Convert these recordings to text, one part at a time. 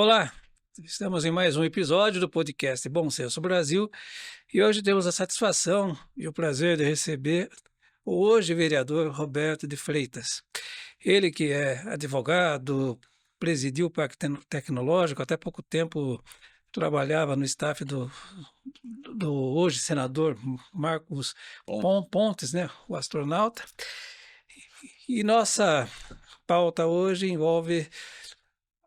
Olá, estamos em mais um episódio do podcast Bom Senso Brasil e hoje temos a satisfação e o prazer de receber o hoje vereador Roberto de Freitas. Ele que é advogado, presidiu o Parque Tecnológico, até pouco tempo trabalhava no staff do hoje senador Marcos Pontes, né, o astronauta. E nossa pauta hoje envolve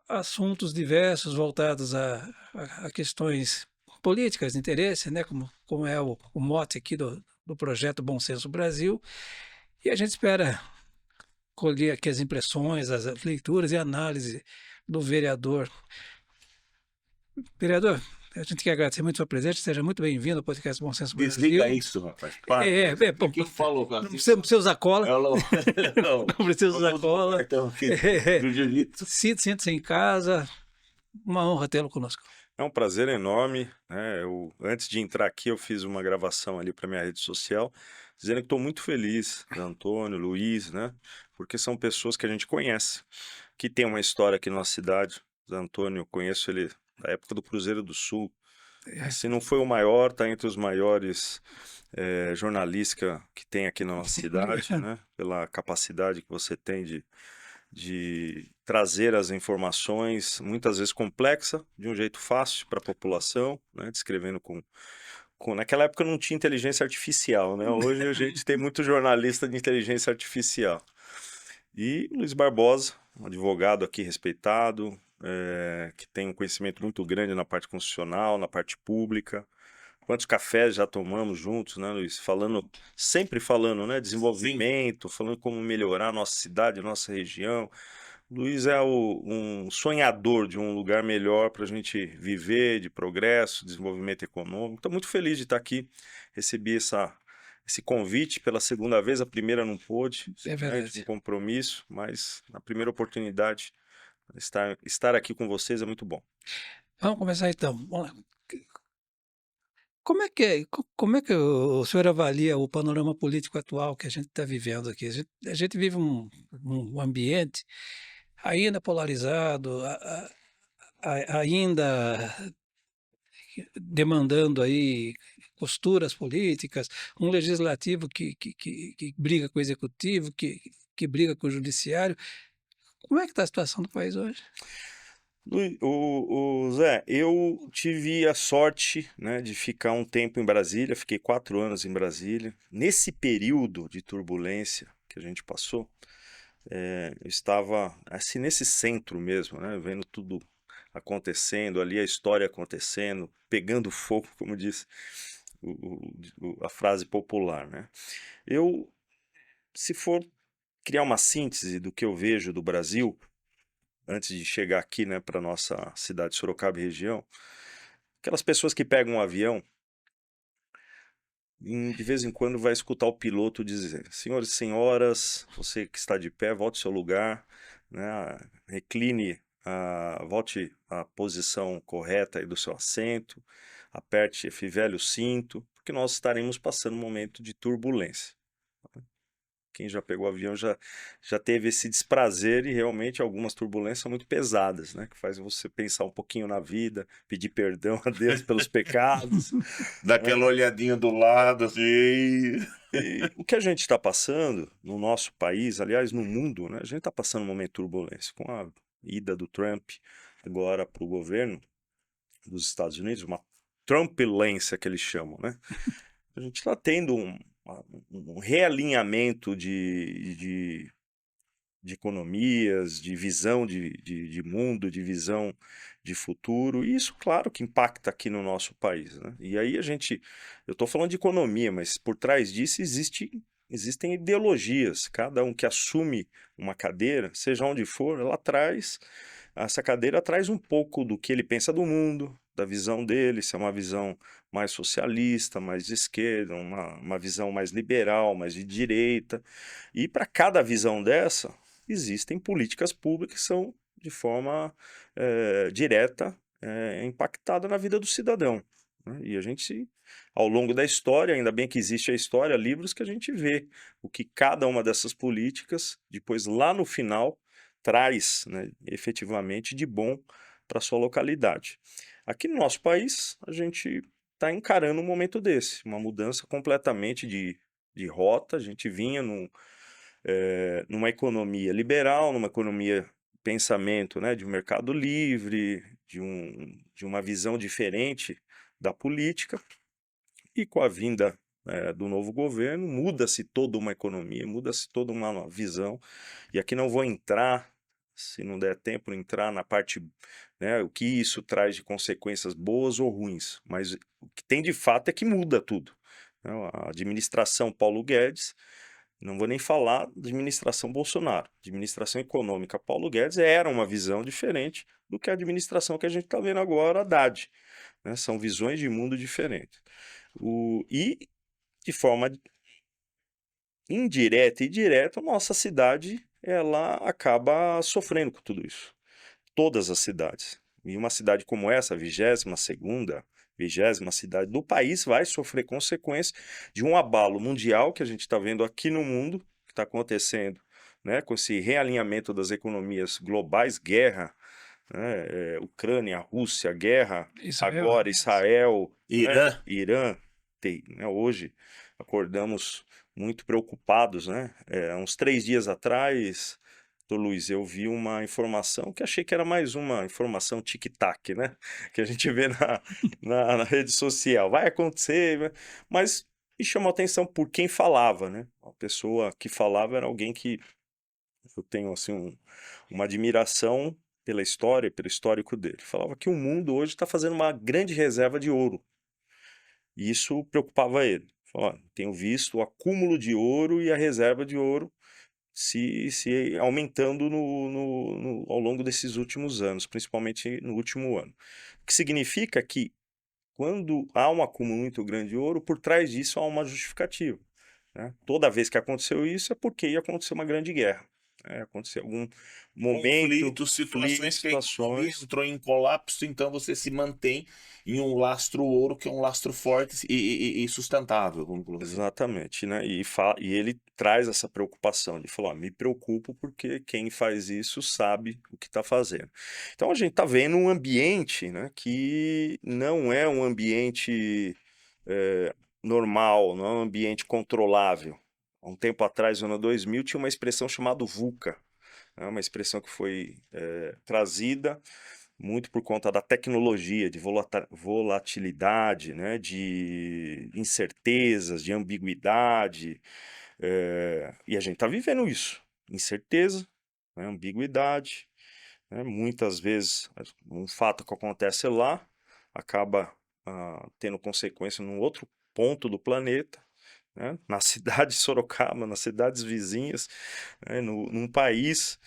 assuntos diversos voltados a questões políticas de interesse, né, como é o mote aqui do projeto Bom Senso Brasil, e a gente espera colher aqui as impressões, as leituras e análise do vereador. Vereador, a gente quer agradecer muito o seu presente, seja muito bem-vindo ao podcast Bom Senso Brasil. Desliga isso, rapaz. Para. Bom, Que eu falo não precisa usar cola, não, não precisa usar cola. Cartão aqui do jiu-jitsu. Sinta-se em casa, uma honra tê-lo conosco. É um prazer enorme, né? Antes de entrar aqui, eu fiz uma gravação ali para minha rede social, dizendo que estou muito feliz, Antônio, Luiz, né? Porque são pessoas que a gente conhece, que tem uma história aqui na nossa cidade. Antônio, eu conheço ele da época do Cruzeiro do Sul. Se não foi o maior, está entre os maiores jornalistas que tem aqui na nossa cidade, né? Pela capacidade que você tem de trazer as informações, muitas vezes complexa, de um jeito fácil para a população, né? Descrevendo Naquela época não tinha inteligência artificial, né? Hoje a gente tem muito jornalista de inteligência artificial. E Luiz Barbosa, um advogado aqui respeitado, que tem um conhecimento muito grande na parte constitucional, na parte pública. Quantos cafés já tomamos juntos, né, Luiz? Sempre falando, né, desenvolvimento, falando como melhorar a nossa cidade, a nossa região. Luiz é um sonhador de um lugar melhor para a gente viver, de progresso, desenvolvimento econômico. Estou muito feliz de estar aqui. Recebi esse convite pela segunda vez, a primeira não pôde, É né, verdade. tive um compromisso, mas na primeira oportunidade, estar aqui com vocês é muito bom. Vamos começar então. Vamos lá. Como é que o senhor avalia o panorama político atual que a gente está vivendo aqui? A gente vive um ambiente ainda polarizado, ainda demandando aí costuras políticas, um legislativo que briga com o executivo, que briga com o judiciário. Como é que está a situação do país hoje? Zé, eu tive a sorte, né, de ficar um tempo em Brasília, fiquei 4 anos em Brasília. Nesse período de turbulência que a gente passou, eu estava assim nesse centro mesmo, né, vendo tudo acontecendo ali, a história acontecendo, pegando fogo, como diz a frase popular, né? Se for criar uma síntese do que eu vejo do Brasil, antes de chegar aqui, né, para nossa cidade de Sorocaba e região, aquelas pessoas que pegam um avião, de vez em quando vai escutar o piloto dizer: senhores e senhoras, você que está de pé, volte ao seu lugar, né, recline, volte à posição correta aí do seu assento, aperte, fivele o cinto, porque nós estaremos passando um momento de turbulência. Quem já pegou avião já teve esse desprazer, e realmente algumas turbulências são muito pesadas, né? Que faz você pensar um pouquinho na vida, pedir perdão a Deus pelos pecados. Daquela olhadinha do lado, assim. E o que a gente está passando no nosso país, aliás, no mundo, né? A gente está passando um momento de turbulência com a ida do Trump agora para o governo dos Estados Unidos, uma trumpilência que eles chamam, né? A gente está tendo um realinhamento de economias, de visão de mundo, de visão de futuro, e isso, claro, que impacta aqui no nosso país, né? E aí eu estou falando de economia, mas por trás disso existem ideologias. Cada um que assume uma cadeira, seja onde for, essa cadeira traz um pouco do que ele pensa do mundo, da visão dele, se é uma visão mais socialista, mais de esquerda, uma visão mais liberal, mais de direita. E para cada visão dessa, existem políticas públicas que são de forma direta impactada na vida do cidadão, né? E a gente, ao longo da história, ainda bem que existe a história, livros que a gente vê o que cada uma dessas políticas, depois lá no final, traz, né, efetivamente de bom para sua localidade. Aqui no nosso país, a gente está encarando um momento desse, uma mudança completamente de rota. A gente vinha numa economia liberal, numa economia pensamento, né, de um mercado livre, de uma visão diferente da política, e com a vinda do novo governo, muda-se toda uma economia, muda-se toda uma visão, e aqui não vou entrar, se não der tempo, entrar na parte, né, o que isso traz de consequências boas ou ruins, mas o que tem de fato é que muda tudo, né? A administração Paulo Guedes, não vou nem falar da administração Bolsonaro. Administração econômica Paulo Guedes era uma visão diferente do que a administração que a gente está vendo agora, Haddad, né? São visões de mundo diferentes. E, de forma indireta e direta, a nossa cidade ela acaba sofrendo com tudo isso. Todas as cidades. E uma cidade como essa, a 22ª, 20ª cidade do país, vai sofrer consequências de um abalo mundial que a gente está vendo aqui no mundo, que está acontecendo, né, com esse realinhamento das economias globais, guerra, né, Ucrânia, Rússia, guerra, Israel. agora Israel, Irã. né, Irã. Né, hoje acordamos muito preocupados, né? Uns 3 dias atrás, doutor Luiz, eu vi uma informação que achei que era mais uma informação tic-tac, né? Que a gente vê na rede social. Vai acontecer, né? Mas me chamou a atenção por quem falava, né? A pessoa que falava era alguém que eu tenho assim uma admiração pela história, pelo histórico dele. Falava que o mundo hoje está fazendo uma grande reserva de ouro. E isso preocupava ele. Falou, tenho visto o acúmulo de ouro e a reserva de ouro se aumentando ao longo desses últimos anos, principalmente no último ano. O que significa que quando há um acúmulo muito grande de ouro, por trás disso há uma justificativa, né? Toda vez que aconteceu isso é porque ia acontecer uma grande guerra, né? Acontecer algum momento, Conflitos, situações que a economia situações. entrou em colapso, então você se mantém em um lastro ouro, que é um lastro forte e sustentável, vamos colocar assim. Exatamente, né? E ele traz essa preocupação de falar, me preocupo porque quem faz isso sabe o que está fazendo. Então a gente está vendo um ambiente, né, que não é um ambiente normal, não é um ambiente controlável. Há um tempo atrás, no ano 2000, tinha uma expressão chamada VUCA, né? Uma expressão que foi trazida muito por conta da tecnologia, de volatilidade, né, de incertezas, de ambiguidade, e a gente está vivendo isso, incerteza, né, ambiguidade, né, muitas vezes um fato que acontece lá acaba tendo consequência num outro ponto do planeta, né, na cidade de Sorocaba, nas cidades vizinhas, né, num país,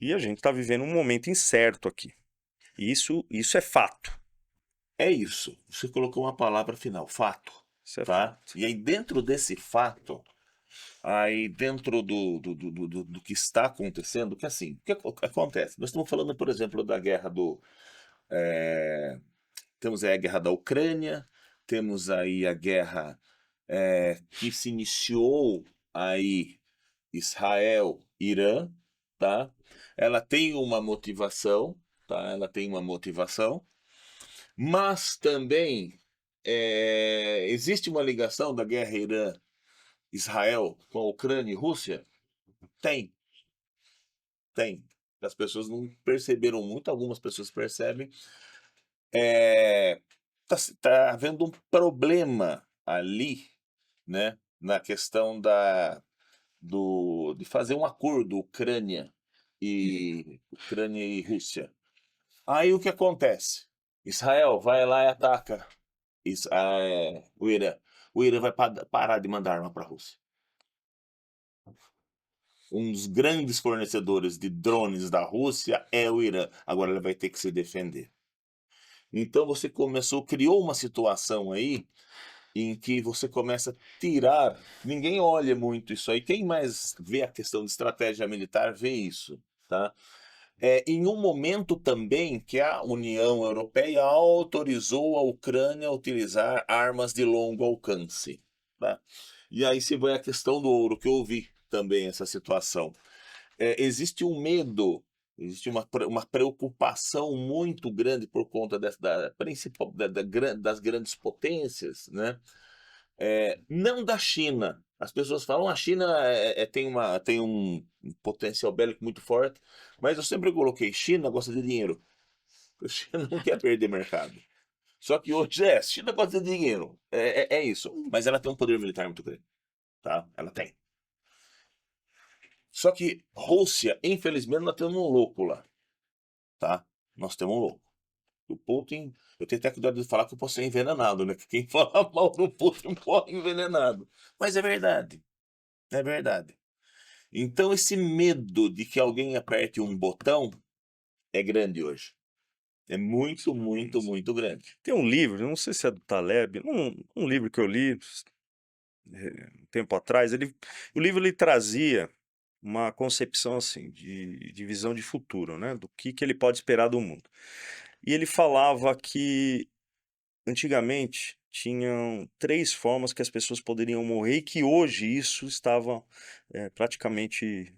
e a gente está vivendo um momento incerto aqui. Isso é fato. É isso. Você colocou uma palavra final, fato. Isso é Tá? fato. E aí dentro desse fato, aí dentro do que está acontecendo, que assim, o que acontece? Nós estamos falando, por exemplo, da guerra temos aí a guerra da Ucrânia, temos aí a guerra que se iniciou aí Israel-Irã, tá? Ela tem uma motivação, tá? Ela tem uma motivação, mas também existe uma ligação da guerra Irã-Israel com a Ucrânia e Rússia? Tem, tem. As pessoas não perceberam muito, algumas pessoas percebem. Tá havendo um problema ali, né, na questão de fazer um acordo Ucrânia e Rússia. Aí o que acontece? Israel vai lá e ataca o Irã. O Irã vai parar de mandar arma para a Rússia. Um dos grandes fornecedores de drones da Rússia é o Irã. Agora ele vai ter que se defender. Então você criou uma situação aí em que você começa a tirar. Ninguém olha muito isso aí. Quem mais vê a questão de estratégia militar vê isso, tá? Em um momento também que a União Europeia autorizou a Ucrânia a utilizar armas de longo alcance, tá? E aí se vai a questão do ouro, que eu ouvi também essa situação. Existe um medo Existe uma preocupação muito grande por conta principal das grandes potências, né, não da China. As pessoas falam: "A China tem um potencial bélico muito forte", mas eu sempre coloquei: China gosta de dinheiro. A China não quer perder mercado. Só que hoje China gosta de dinheiro, é isso, mas ela tem um poder militar muito grande, tá, ela tem. Só que Rússia, infelizmente, nós temos um louco lá, tá, nós temos um louco. O Putin, eu tenho até cuidado de falar que eu posso ser envenenado, né, que quem fala mal do Putin morre envenenado. Mas é verdade, é verdade. Então esse medo de que alguém aperte um botão é grande hoje. É muito, muito, muito grande. Tem um livro, não sei se é do Taleb, um livro que eu li um tempo atrás, o livro ele trazia uma concepção assim de visão de futuro, né, do que ele pode esperar do mundo. E ele falava que antigamente tinham 3 formas que as pessoas poderiam morrer e que hoje isso estava, praticamente,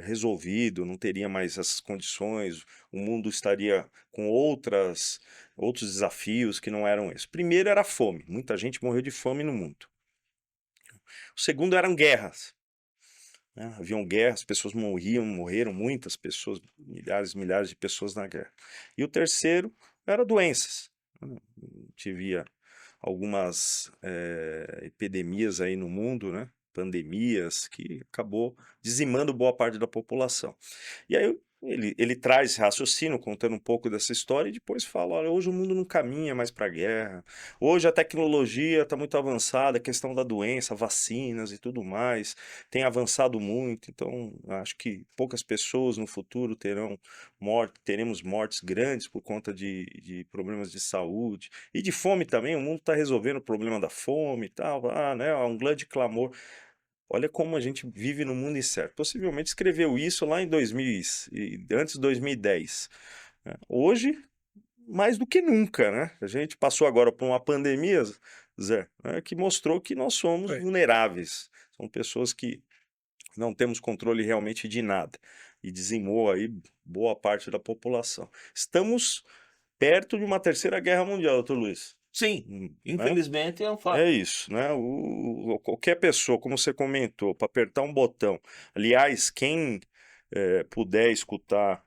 resolvido, não teria mais essas condições, o mundo estaria com outros desafios que não eram esses. Primeiro era a fome, muita gente morreu de fome no mundo. O segundo eram guerras, né, haviam guerras, as pessoas morreram muitas pessoas, milhares e milhares de pessoas na guerra. E o terceiro era doenças, né, a gente via algumas epidemias aí no mundo, né, pandemias, que acabou dizimando boa parte da população. E aí ele traz esse raciocínio, contando um pouco dessa história, e depois fala: olha, hoje o mundo não caminha mais para a guerra, hoje a tecnologia está muito avançada, a questão da doença, vacinas e tudo mais, tem avançado muito, então acho que poucas pessoas no futuro teremos mortes grandes por conta de problemas de saúde, e de fome também, o mundo está resolvendo o problema da fome e tal, né, há um grande clamor. Olha como a gente vive no mundo incerto. Possivelmente escreveu isso lá em 2000 antes de 2010, né. Hoje, mais do que nunca, né. A gente passou agora por uma pandemia, Zé, né, que mostrou que nós somos Foi. vulneráveis. São pessoas que não temos controle realmente de nada. E dizimou aí boa parte da população. Estamos perto de uma terceira guerra mundial, doutor Luiz. Sim, Né? infelizmente é um fato. É isso, né? Qualquer pessoa, como você comentou, para apertar um botão. Aliás, quem puder escutar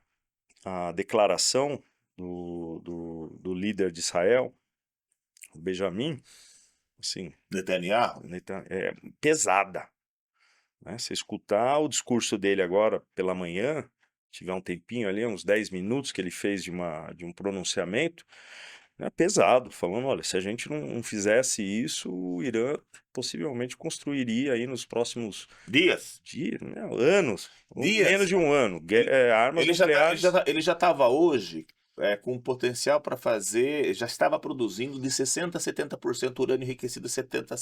a declaração do líder de Israel, o Benjamin, assim, Netanyahu. é pesada, né? Você escutar o discurso dele agora pela manhã, tiver um tempinho ali, uns 10 minutos que ele fez de um pronunciamento, é pesado, falando: olha, se a gente não fizesse isso, o Irã possivelmente construiria aí nos próximos Dias. dias, né, anos, ou menos Dias. de um ano, armas nucleares. Ele já estava hoje, com um potencial para fazer, já estava produzindo de 60 a 70% urânio enriquecido, 70.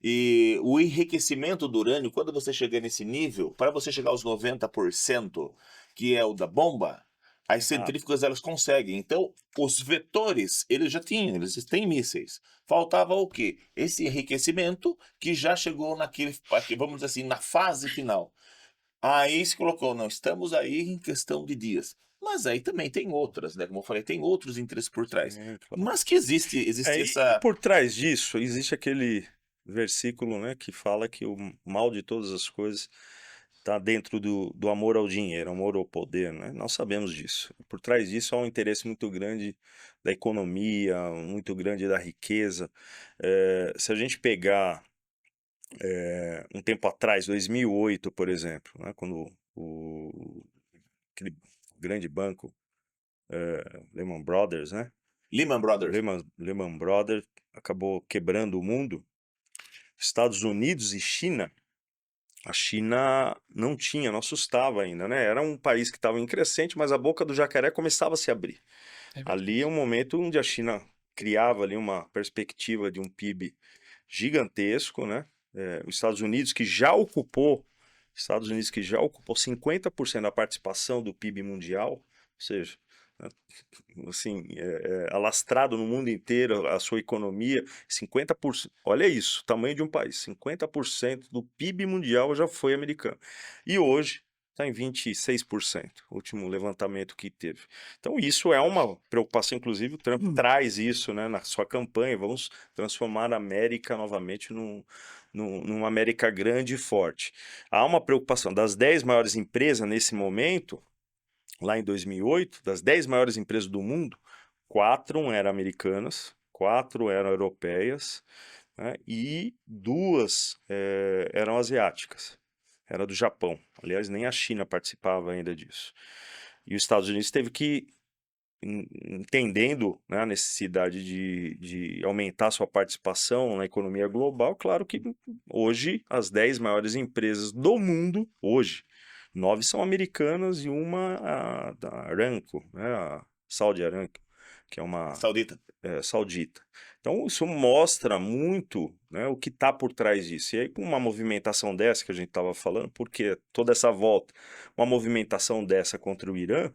E o enriquecimento do urânio, quando você chega nesse nível, para você chegar aos 90%, que é o da bomba, as Ah, centrífugas elas conseguem. Então, os vetores, eles já tinham, eles têm mísseis. Faltava o quê? Esse enriquecimento que já chegou vamos dizer assim, na fase final. Aí se colocou: "Não, estamos aí em questão de dias". Mas aí também tem outras, né, como eu falei, tem outros interesses por trás. sim, claro. Mas que existe E essa por trás disso, existe aquele versículo, né, que fala que o mal de todas as coisas está dentro do amor ao dinheiro, amor ao poder, né? Nós sabemos disso. Por trás disso há um interesse muito grande da economia, muito grande da riqueza. Se a gente pegar um tempo atrás, 2008, por exemplo, né, quando aquele grande banco, Lehman Brothers, né? Lehman Brothers? Lehman Brothers acabou quebrando o mundo. Estados Unidos e China, a China não tinha, não assustava ainda, né? Era um país que estava em crescente, mas a boca do jacaré começava a se abrir. É Ali é verdade. um momento onde a China criava ali uma perspectiva de um PIB gigantesco, né? Os Estados Unidos que já ocupou 50% da participação do PIB mundial, ou seja, né, assim, alastrado no mundo inteiro a sua economia, 50%, olha isso, o tamanho de um país, 50% do PIB mundial já foi americano. E hoje, está em 26%, o último levantamento que teve. Então, isso é uma preocupação, inclusive o Trump traz isso, né, na sua campanha, vamos transformar a América novamente numa América grande e forte. Há uma preocupação das 10 maiores empresas nesse momento, lá em 2008, das 10 maiores empresas do mundo, 4 eram americanas, 4 eram europeias, né, e 2 eram asiáticas. Era do Japão. Aliás, nem a China participava ainda disso. E os Estados Unidos teve que, entendendo, né, a necessidade de aumentar sua participação na economia global, claro que hoje as 10 maiores empresas do mundo, hoje, 9 são americanas e uma da Aramco, né, a Saudi Aramco, que é uma Saudita. saudita. Então, isso mostra muito, né, o que está por trás disso. E aí, com uma movimentação dessa que a gente estava falando, porque toda essa volta, uma movimentação dessa contra o Irã,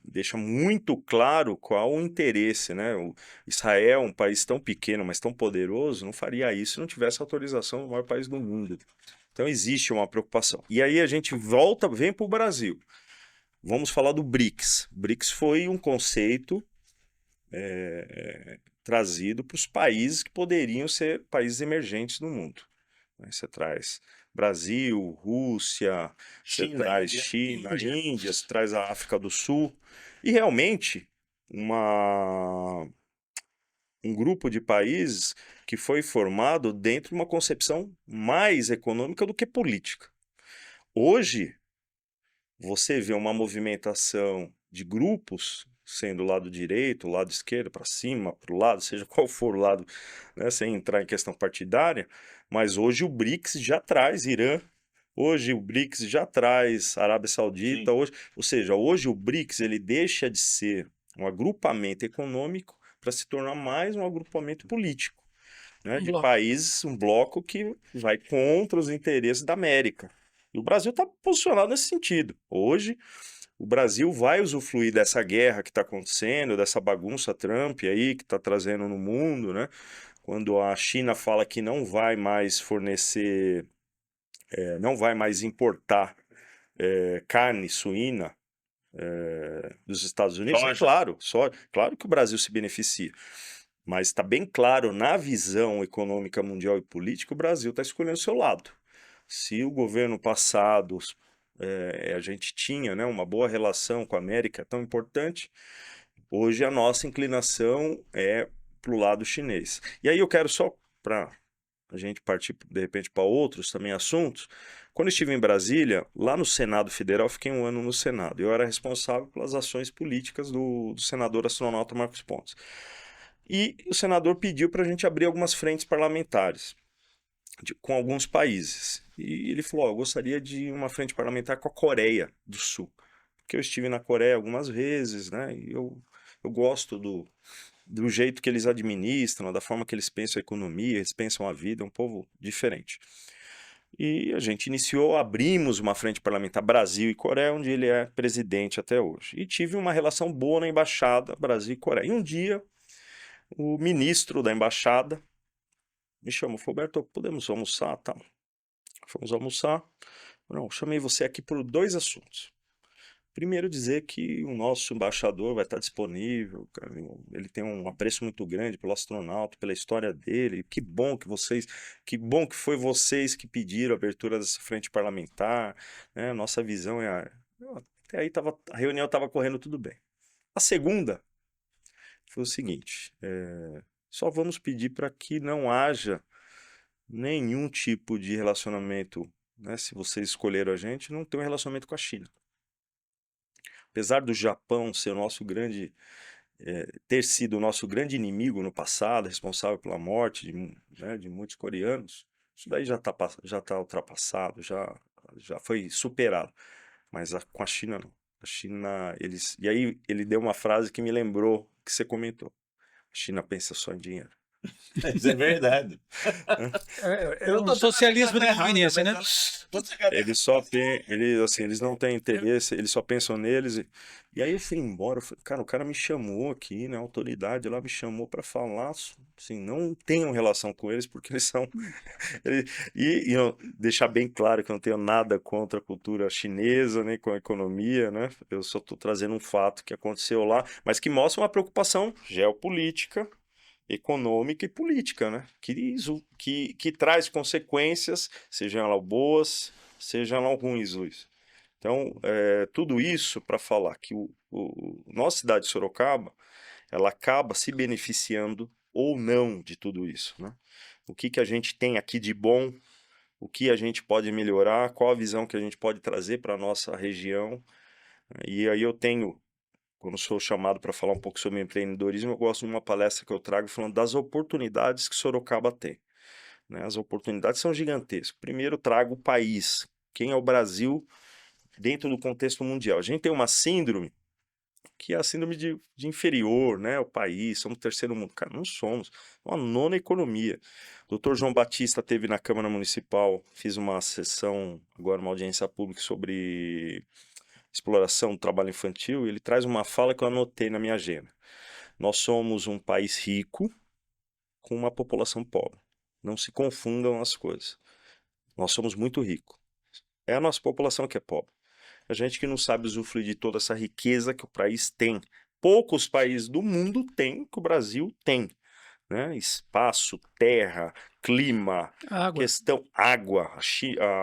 deixa muito claro qual o interesse, né? O Israel, um país tão pequeno, mas tão poderoso, não faria isso se não tivesse autorização do maior país do mundo. Então, existe uma preocupação. E aí a gente volta, vem para o Brasil. Vamos falar do BRICS. BRICS foi um conceito trazido para os países que poderiam ser países emergentes no mundo. Você traz Brasil, Rússia, você China, traz Índia. China, Índia, você traz a África do Sul. E realmente, um grupo de países que foi formado dentro de uma concepção mais econômica do que política. Hoje, você vê uma movimentação de grupos, sendo o lado direito, o lado esquerdo, para cima, para o lado, seja qual for o lado, né, sem entrar em questão partidária, mas hoje o BRICS já traz Irã, hoje o BRICS já traz Arábia Saudita, Sim. hoje, ou seja, hoje o BRICS ele deixa de ser um agrupamento econômico para se tornar mais um agrupamento político, né, Um de bloco. países, um bloco que vai contra os interesses da América. E o Brasil está posicionado nesse sentido. Hoje, o Brasil vai usufruir dessa guerra que está acontecendo, dessa bagunça Trump aí que está trazendo no mundo, né? Quando a China fala que não vai mais fornecer, não vai mais importar carne suína dos Estados Unidos, é Soja. claro, claro que o Brasil se beneficia. Mas está bem claro, na visão econômica mundial e política, o Brasil está escolhendo o seu lado. Se o governo passado a gente tinha, né, uma boa relação com a América tão importante, hoje a nossa inclinação é para o lado chinês. E aí eu quero só para a gente partir, de repente, para outros também assuntos. Quando eu estive em Brasília, lá no Senado Federal, fiquei 1 ano no Senado. Eu era responsável pelas ações políticas do senador astronauta Marcos Pontes. E o senador pediu para a gente abrir algumas frentes parlamentares com alguns países. E ele falou: eu gostaria de uma frente parlamentar com a Coreia do Sul. Porque eu estive na Coreia algumas vezes, né? E eu gosto do jeito que eles administram, da forma que eles pensam a economia, eles pensam a vida, é um povo diferente. E a gente iniciou, abrimos uma frente parlamentar Brasil e Coreia, onde ele é presidente até hoje. E tive uma relação boa na embaixada Brasil e Coreia. E um dia, o ministro da embaixada me chamou, Roberto, podemos almoçar? Tá. Fomos almoçar. Não, chamei você aqui por 2 assuntos. Primeiro, dizer que o nosso embaixador vai estar disponível, cara, ele tem um apreço muito grande pelo astronauta, pela história dele. Que bom que foi vocês que pediram a abertura dessa frente parlamentar, né? Nossa visão até aí a reunião estava correndo tudo bem. A segunda foi o seguinte: só vamos pedir para que não haja nenhum tipo de relacionamento, né? Se vocês escolheram a gente, não tem um relacionamento com a China. Apesar do Japão ser o nosso grande, ter sido o nosso grande inimigo no passado, responsável pela morte de muitos coreanos, isso daí já tá ultrapassado, já foi superado. Mas com a China não. A China, e aí ele deu uma frase que me lembrou que você comentou. A China pensa só em dinheiro. Isso é verdade. É Eu um tô dando a socialismo de pegada errada, conveniência, mas né? tô chegando errado. Eles não têm interesse, eles só pensam neles. E aí eu fui embora, eu falei, cara, o cara me chamou aqui, né? A autoridade lá me chamou para falar, assim, não tenham relação com eles, porque eles são. E eu deixar bem claro que eu não tenho nada contra a cultura chinesa, nem com a economia, né? Eu só estou trazendo um fato que aconteceu lá, mas que mostra uma preocupação geopolítica, econômica e política, né? Que traz consequências, sejam elas boas, sejam elas ruins, Luiz. Então, tudo isso para falar que nossa cidade de Sorocaba, ela acaba se beneficiando ou não de tudo isso, né? O que que a gente tem aqui de bom, o que a gente pode melhorar, qual a visão que a gente pode trazer para a nossa região. E aí eu tenho, quando sou chamado para falar um pouco sobre empreendedorismo, eu gosto de uma palestra que eu trago falando das oportunidades que Sorocaba tem, né? As oportunidades são gigantescas. Primeiro, trago o país. Quem é o Brasil dentro do contexto mundial? A gente tem uma síndrome que é a síndrome de inferior, né? O país, somos terceiro mundo. Cara, não somos. Uma nona economia. O Dr. João Batista teve na Câmara Municipal, fiz uma sessão, agora uma audiência pública sobre exploração do trabalho infantil, e ele traz uma fala que eu anotei na minha agenda. Nós somos um país rico com uma população pobre. Não se confundam as coisas. Nós somos muito ricos. É a nossa população que é pobre. A gente que não sabe usufruir de toda essa riqueza que o país tem. Poucos países do mundo têm que o Brasil tem, né? Espaço, terra, clima, Água. questão água.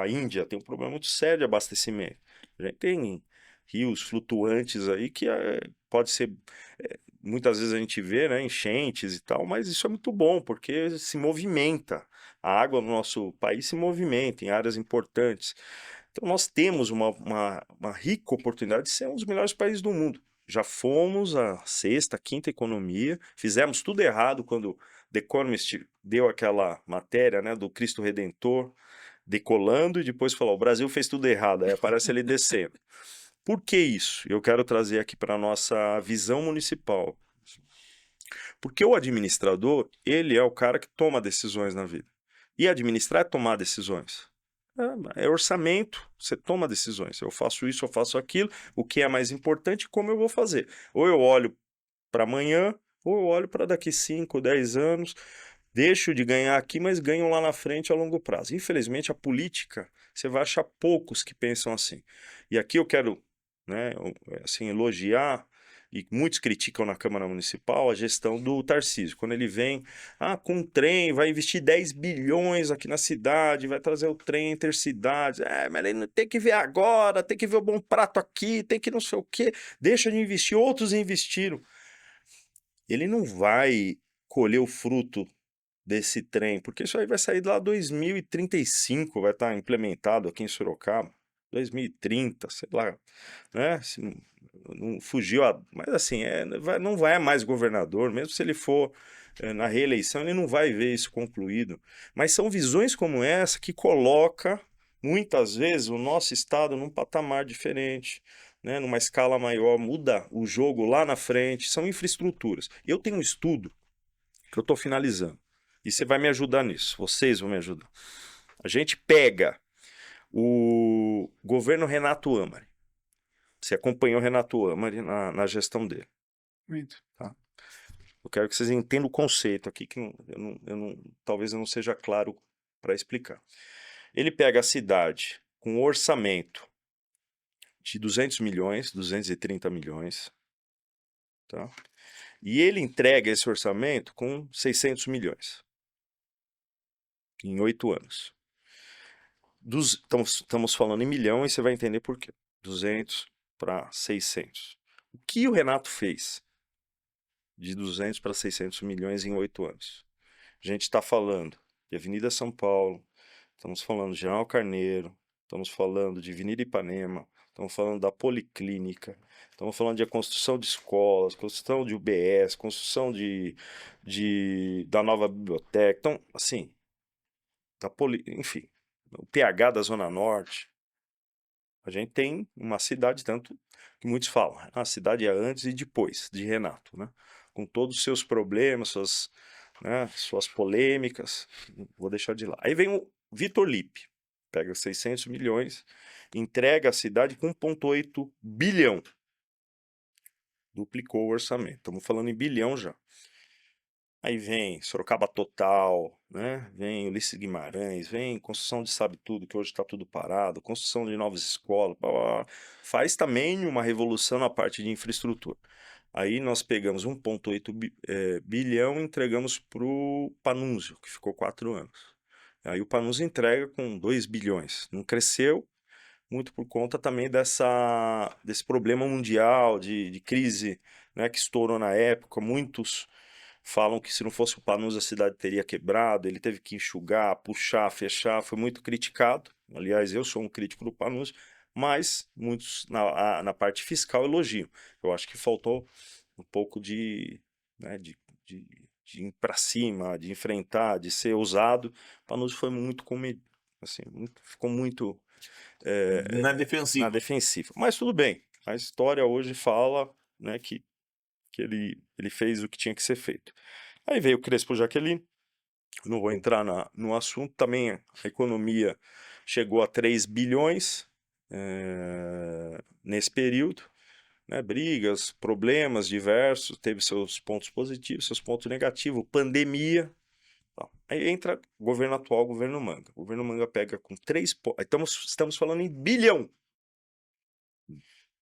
A Índia tem um problema muito sério de abastecimento. A gente tem rios flutuantes aí que pode ser, muitas vezes a gente vê, né, enchentes e tal, mas isso é muito bom porque se movimenta. A água no nosso país se movimenta em áreas importantes. Então, nós temos uma rica oportunidade de ser um dos melhores países do mundo. Já fomos a sexta, quinta economia, fizemos tudo errado quando The Economist deu aquela matéria, né, do Cristo Redentor decolando e depois falou: o Brasil fez tudo errado, aí aparece ele descendo. Por que isso? Eu quero trazer aqui para a nossa visão municipal. Porque o administrador, ele é o cara que toma decisões na vida. E administrar é tomar decisões. É orçamento, você toma decisões. Eu faço isso, eu faço aquilo, o que é mais importante e como eu vou fazer. Ou eu olho para amanhã, ou eu olho para daqui 5, 10 anos, deixo de ganhar aqui, mas ganho lá na frente a longo prazo. Infelizmente, a política, você vai achar poucos que pensam assim. E aqui eu quero, né, assim, elogiar, e muitos criticam na Câmara Municipal, a gestão do Tarcísio. Quando ele vem, com o trem, vai investir 10 bilhões aqui na cidade, vai trazer o trem intercidades. Mas ele não tem que ver agora, tem que ver o bom prato aqui, tem que não sei o quê. Deixa de investir, outros investiram. Ele não vai colher o fruto desse trem, porque isso aí vai sair lá 2035, vai estar implementado aqui em Sorocaba, 2030, sei lá, né? Se não fugiu, mas assim, não vai mais governador, mesmo se ele for na reeleição, ele não vai ver isso concluído. Mas são visões como essa que coloca, muitas vezes, o nosso estado num patamar diferente, né? Numa escala maior, muda o jogo lá na frente, são infraestruturas. Eu tenho um estudo que eu estou finalizando. E você vai me ajudar nisso. Vocês vão me ajudar. A gente pega o governo Renato Amari. Você acompanhou o Renato Amari na gestão dele. Muito. Tá? Eu quero que vocês entendam o conceito aqui, que talvez eu não seja claro para explicar. Ele pega a cidade com um orçamento de 200 milhões, 230 milhões, tá? E ele entrega esse orçamento com 600 milhões em 8 anos. Estamos falando em milhão e você vai entender por quê. 200 para 600. O que o Renato fez de 200 para 600 milhões em 8 anos? A gente está falando de Avenida São Paulo, estamos falando de General Carneiro, estamos falando de Avenida Ipanema, estamos falando da Policlínica, estamos falando de construção de escolas, construção de UBS, construção da nova biblioteca. Então, assim, enfim, o PH da Zona Norte. A gente tem uma cidade, tanto que muitos falam, a cidade é antes e depois de Renato, né? Com todos os seus problemas, né, suas polêmicas, vou deixar de lá. Aí vem o Vitor Lippe, pega 600 milhões, entrega a cidade com 1,8 bilhão. Duplicou o orçamento, estamos falando em bilhão já. Aí vem Sorocaba Total, né? Vem Ulisses Guimarães, vem construção de Sabe Tudo, que hoje está tudo parado, construção de novas escolas, blá, blá, blá. Faz também uma revolução na parte de infraestrutura. Aí nós pegamos 1,8 bilhão e entregamos para o Panunzio, que ficou 4 anos. Aí o Panunzio entrega com 2 bilhões. Não cresceu, muito por conta também desse problema mundial de crise, né, que estourou na época. Muitos falam que se não fosse o Panunzio a cidade teria quebrado, ele teve que enxugar, puxar, fechar, foi muito criticado. Aliás, eu sou um crítico do Panunzio, mas muitos na parte fiscal elogiam. Eu acho que faltou um pouco né, de ir para cima, de enfrentar, de ser ousado. O Panunzio foi muito comedido, assim, ficou muito Na na defensiva. defensiva. Mas tudo bem, a história hoje fala, né, que ele fez o que tinha que ser feito. Aí veio o Crespo Jaqueline, não vou entrar no assunto, também a economia chegou a 3 bilhões nesse período, né, brigas, problemas diversos, teve seus pontos positivos, seus pontos negativos, pandemia. Tá. Aí entra governo atual, governo Manga. O governo Manga pega com 3 estamos falando em bilhão.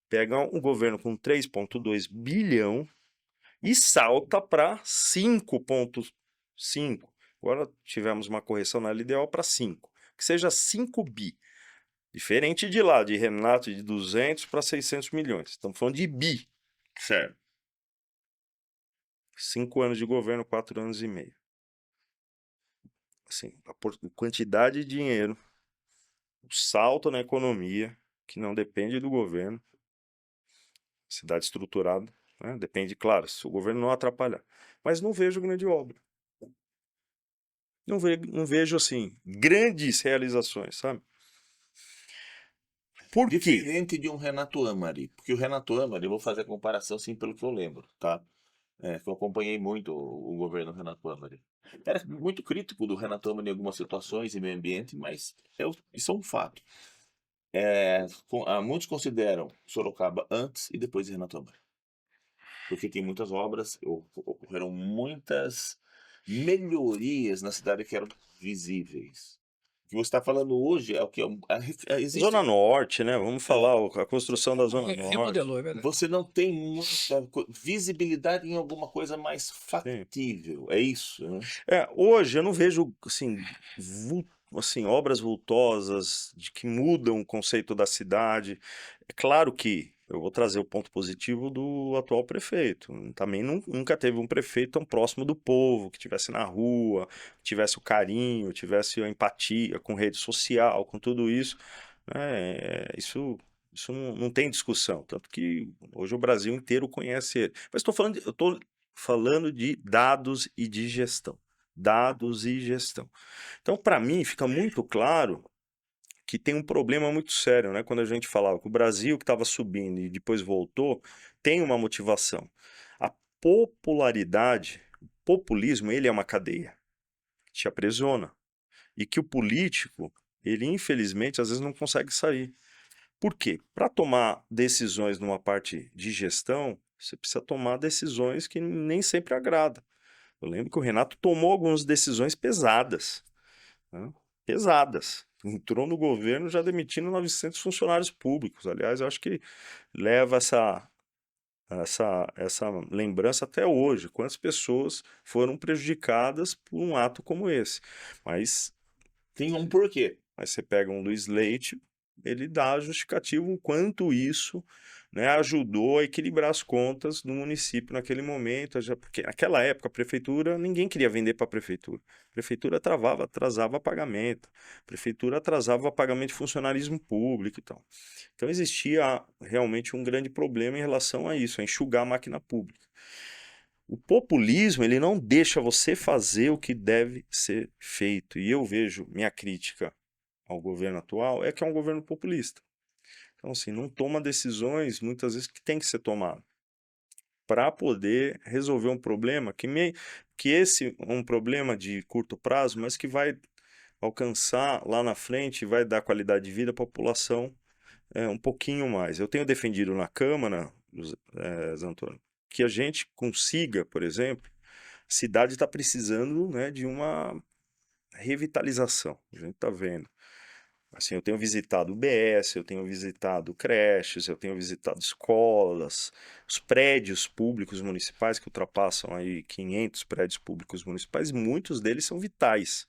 Pega um governo com 3,2 bilhão e salta para 5,5. Agora tivemos uma correção na LDO para 5. Que seja 5 bi. Diferente de lá, de Renato, de 200 para 600 milhões. Estamos falando de bi. Certo. 5 anos de governo, 4 anos e meio. Assim, a quantidade de dinheiro, o salto na economia, que não depende do governo, cidade estruturada, né? Depende, claro, se o governo não atrapalhar. Mas não vejo grande obra. Não vejo, assim, grandes realizações, sabe? Por quê? Diferente de um Renato Amari, porque o Renato Amari, eu vou fazer a comparação sim pelo que eu lembro, tá? Que eu acompanhei muito o governo Renato Amari. Era muito crítico do Renato Amari em algumas situações e meio ambiente, mas isso é um fato. Muitos consideram Sorocaba antes e depois de Renato Amari, porque tem muitas obras, ocorreram muitas melhorias na cidade que eram visíveis. O que você está falando hoje é o que existe. Zona Norte, né? Vamos falar a construção da Zona Norte. Remodelou, é verdade. Você não tem muita visibilidade em alguma coisa mais Sim. factível, é isso, né? Hoje eu não vejo assim, obras vultosas que mudam o conceito da cidade. É claro que eu vou trazer o ponto positivo do atual prefeito. Também nunca teve um prefeito tão próximo do povo, que estivesse na rua, tivesse o carinho, tivesse a empatia com rede social, com tudo isso, né? Isso não tem discussão, tanto que hoje o Brasil inteiro conhece ele. Mas eu estou falando de dados e de gestão. Dados e gestão. Então, para mim, fica muito claro que tem um problema muito sério, né? Quando a gente falava que o Brasil que estava subindo e depois voltou, tem uma motivação. A popularidade, o populismo, ele é uma cadeia que te aprisiona. E que o político, ele infelizmente, às vezes não consegue sair. Por quê? Para tomar decisões numa parte de gestão, você precisa tomar decisões que nem sempre agradam. Eu lembro que o Renato tomou algumas decisões pesadas, né? Pesadas. Entrou no governo já demitindo 900 funcionários públicos. Aliás, eu acho que leva essa lembrança até hoje. Quantas pessoas foram prejudicadas por um ato como esse? Mas Tem um porquê. você pega um Luiz Leite, ele dá justificativo o quanto isso, né, ajudou a equilibrar as contas do município naquele momento, porque naquela época a prefeitura, ninguém queria vender para a prefeitura. A prefeitura atrasava pagamento, a prefeitura atrasava pagamento de funcionarismo público e tal. Então existia realmente um grande problema em relação a isso, a enxugar a máquina pública. O populismo, ele não deixa você fazer o que deve ser feito. E eu vejo minha crítica ao governo atual é que é um governo populista. Então, assim, não toma decisões muitas vezes que tem que ser tomado. para poder resolver um problema que esse é um problema de curto prazo, mas que vai alcançar lá na frente e vai dar qualidade de vida à população um pouquinho mais. Eu tenho defendido na Câmara, Zé Antônio, que a gente consiga, por exemplo, a cidade está precisando, né, de uma revitalização. A gente está vendo. Assim, eu tenho visitado UBS, eu tenho visitado creches, eu tenho visitado escolas, os prédios públicos municipais que ultrapassam aí 500 prédios públicos municipais, muitos deles são vitais.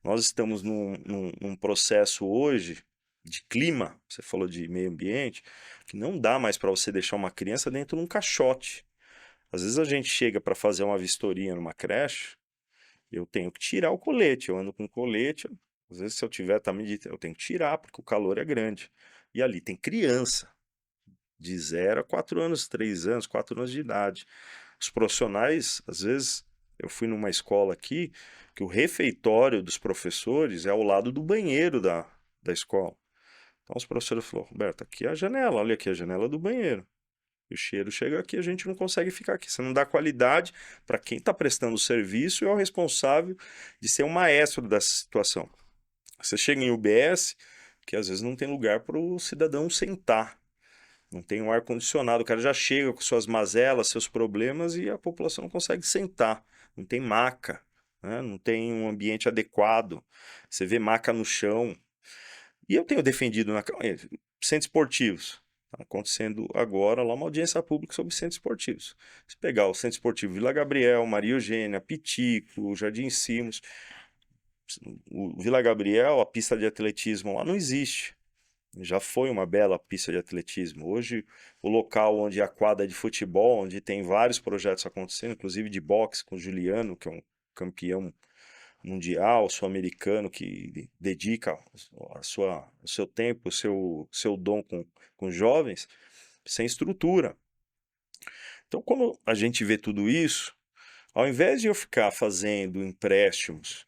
Nós estamos num processo hoje de clima, você falou de meio ambiente, que não dá mais para você deixar uma criança dentro de um caixote. Às vezes a gente chega para fazer uma vistoria numa creche, eu tenho que tirar o colete, eu ando com colete, às vezes se eu tiver eu tenho que tirar porque o calor é grande. E ali tem criança de 0 a 4 anos, 3 anos, 4 anos de idade. Os profissionais, às vezes, eu fui numa escola aqui que o refeitório dos professores é ao lado do banheiro da escola. Então os professores falaram, Roberto, aqui é a janela, olha aqui a janela do banheiro. E o cheiro chega aqui, a gente não consegue ficar aqui. Você não dá qualidade para quem está prestando o serviço e é o responsável de ser o maestro dessa situação. Você chega em UBS, que às vezes não tem lugar para o cidadão sentar. Não tem um ar-condicionado, o cara já chega com suas mazelas, seus problemas e a população não consegue sentar. Não tem maca, né? Não tem um ambiente adequado. Você vê maca no chão. E eu tenho defendido centros esportivos. Está acontecendo agora lá uma audiência pública sobre centros esportivos. Se pegar o Centro Esportivo Vila Gabriel, Maria Eugênia, Pitico, Jardim Simos, o Vila Gabriel, a pista de atletismo lá não existe. Já foi uma bela pista de atletismo. Hoje, o local onde a quadra de futebol, onde tem vários projetos acontecendo, inclusive de boxe com o Juliano, que é um campeão mundial, sul-americano, que dedica o seu tempo, o seu dom com jovens, sem estrutura. Então, quando a gente vê tudo isso, ao invés de eu ficar fazendo empréstimos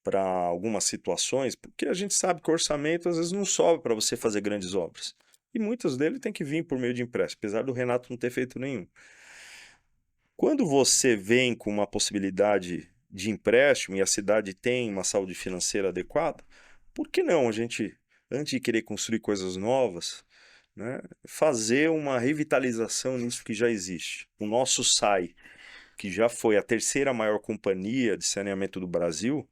para algumas situações, porque a gente sabe que o orçamento às vezes não sobra para você fazer grandes obras. E muitas deles têm que vir por meio de empréstimo, apesar do Renato não ter feito nenhum. Quando você vem com uma possibilidade de empréstimo e a cidade tem uma saúde financeira adequada, por que não a gente, antes de querer construir coisas novas, né, fazer uma revitalização nisso que já existe? O nosso SAI, que já foi a terceira maior companhia de saneamento do Brasil,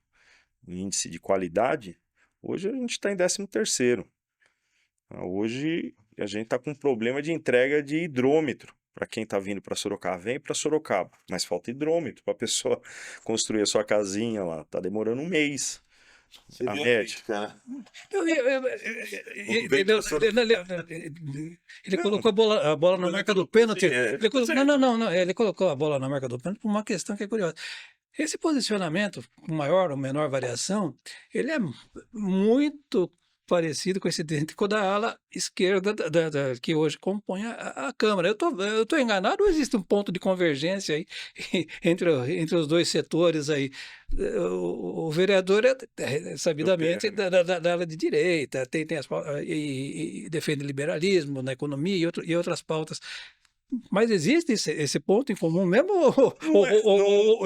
em índice de qualidade, hoje a gente está em 13º. Hoje a gente está com um problema de entrega de hidrômetro. Para quem está vindo para Sorocaba, vem para Sorocaba, mas falta hidrômetro para a pessoa construir a sua casinha lá. Está demorando um mês. Você A viu a média. crítica, né? Ele colocou a bola na marca do pênalti. Ele colocou a bola na marca do pênalti por uma questão que é curiosa. Esse posicionamento, com maior ou menor variação, ele é muito parecido com esse idêntico da ala esquerda que hoje compõe a Câmara. Eu tô enganado ou existe um ponto de convergência aí entre os dois setores aí? O vereador é sabidamente da ala de direita, tem e defende liberalismo na economia e outras pautas. Mas existe esse ponto em comum mesmo?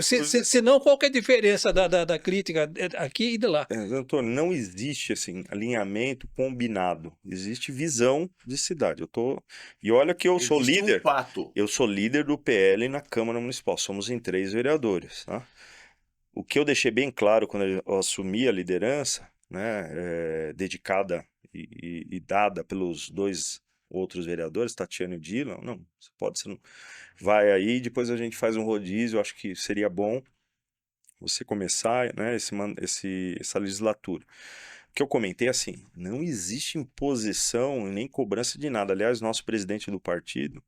Se não, qual que é a diferença da crítica aqui e de lá? Antônio, não existe assim, alinhamento combinado. Existe visão de cidade. E olha que eu sou líder. Eu sou líder do PL na Câmara Municipal. Somos em 3 vereadores. Tá? O que eu deixei bem claro quando eu assumi a liderança, né, dedicada e dada pelos 2 outros vereadores, Tatiana e Dylan, não, você não vai aí, depois a gente faz um rodízio, eu acho que seria bom você começar, né, essa legislatura. O que eu comentei é assim, não existe imposição nem cobrança de nada. Aliás, nosso presidente do partido,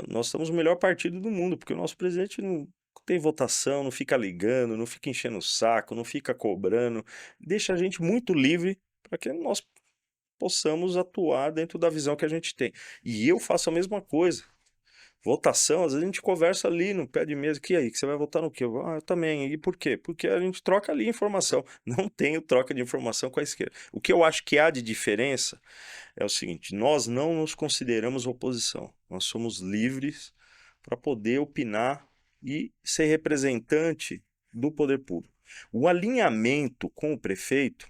nós somos o melhor partido do mundo, porque o nosso presidente não tem votação, não fica ligando, não fica enchendo o saco, não fica cobrando, deixa a gente muito livre para que nós possamos atuar dentro da visão que a gente tem. E eu faço a mesma coisa. Votação, às vezes a gente conversa ali no pé de mesa, que aí, que você vai votar no quê? Eu também. E por quê? Porque a gente troca ali informação. Não tenho troca de informação com a esquerda. O que eu acho que há de diferença é o seguinte: nós não nos consideramos oposição. Nós somos livres para poder opinar e ser representante do poder público. O alinhamento com o prefeito,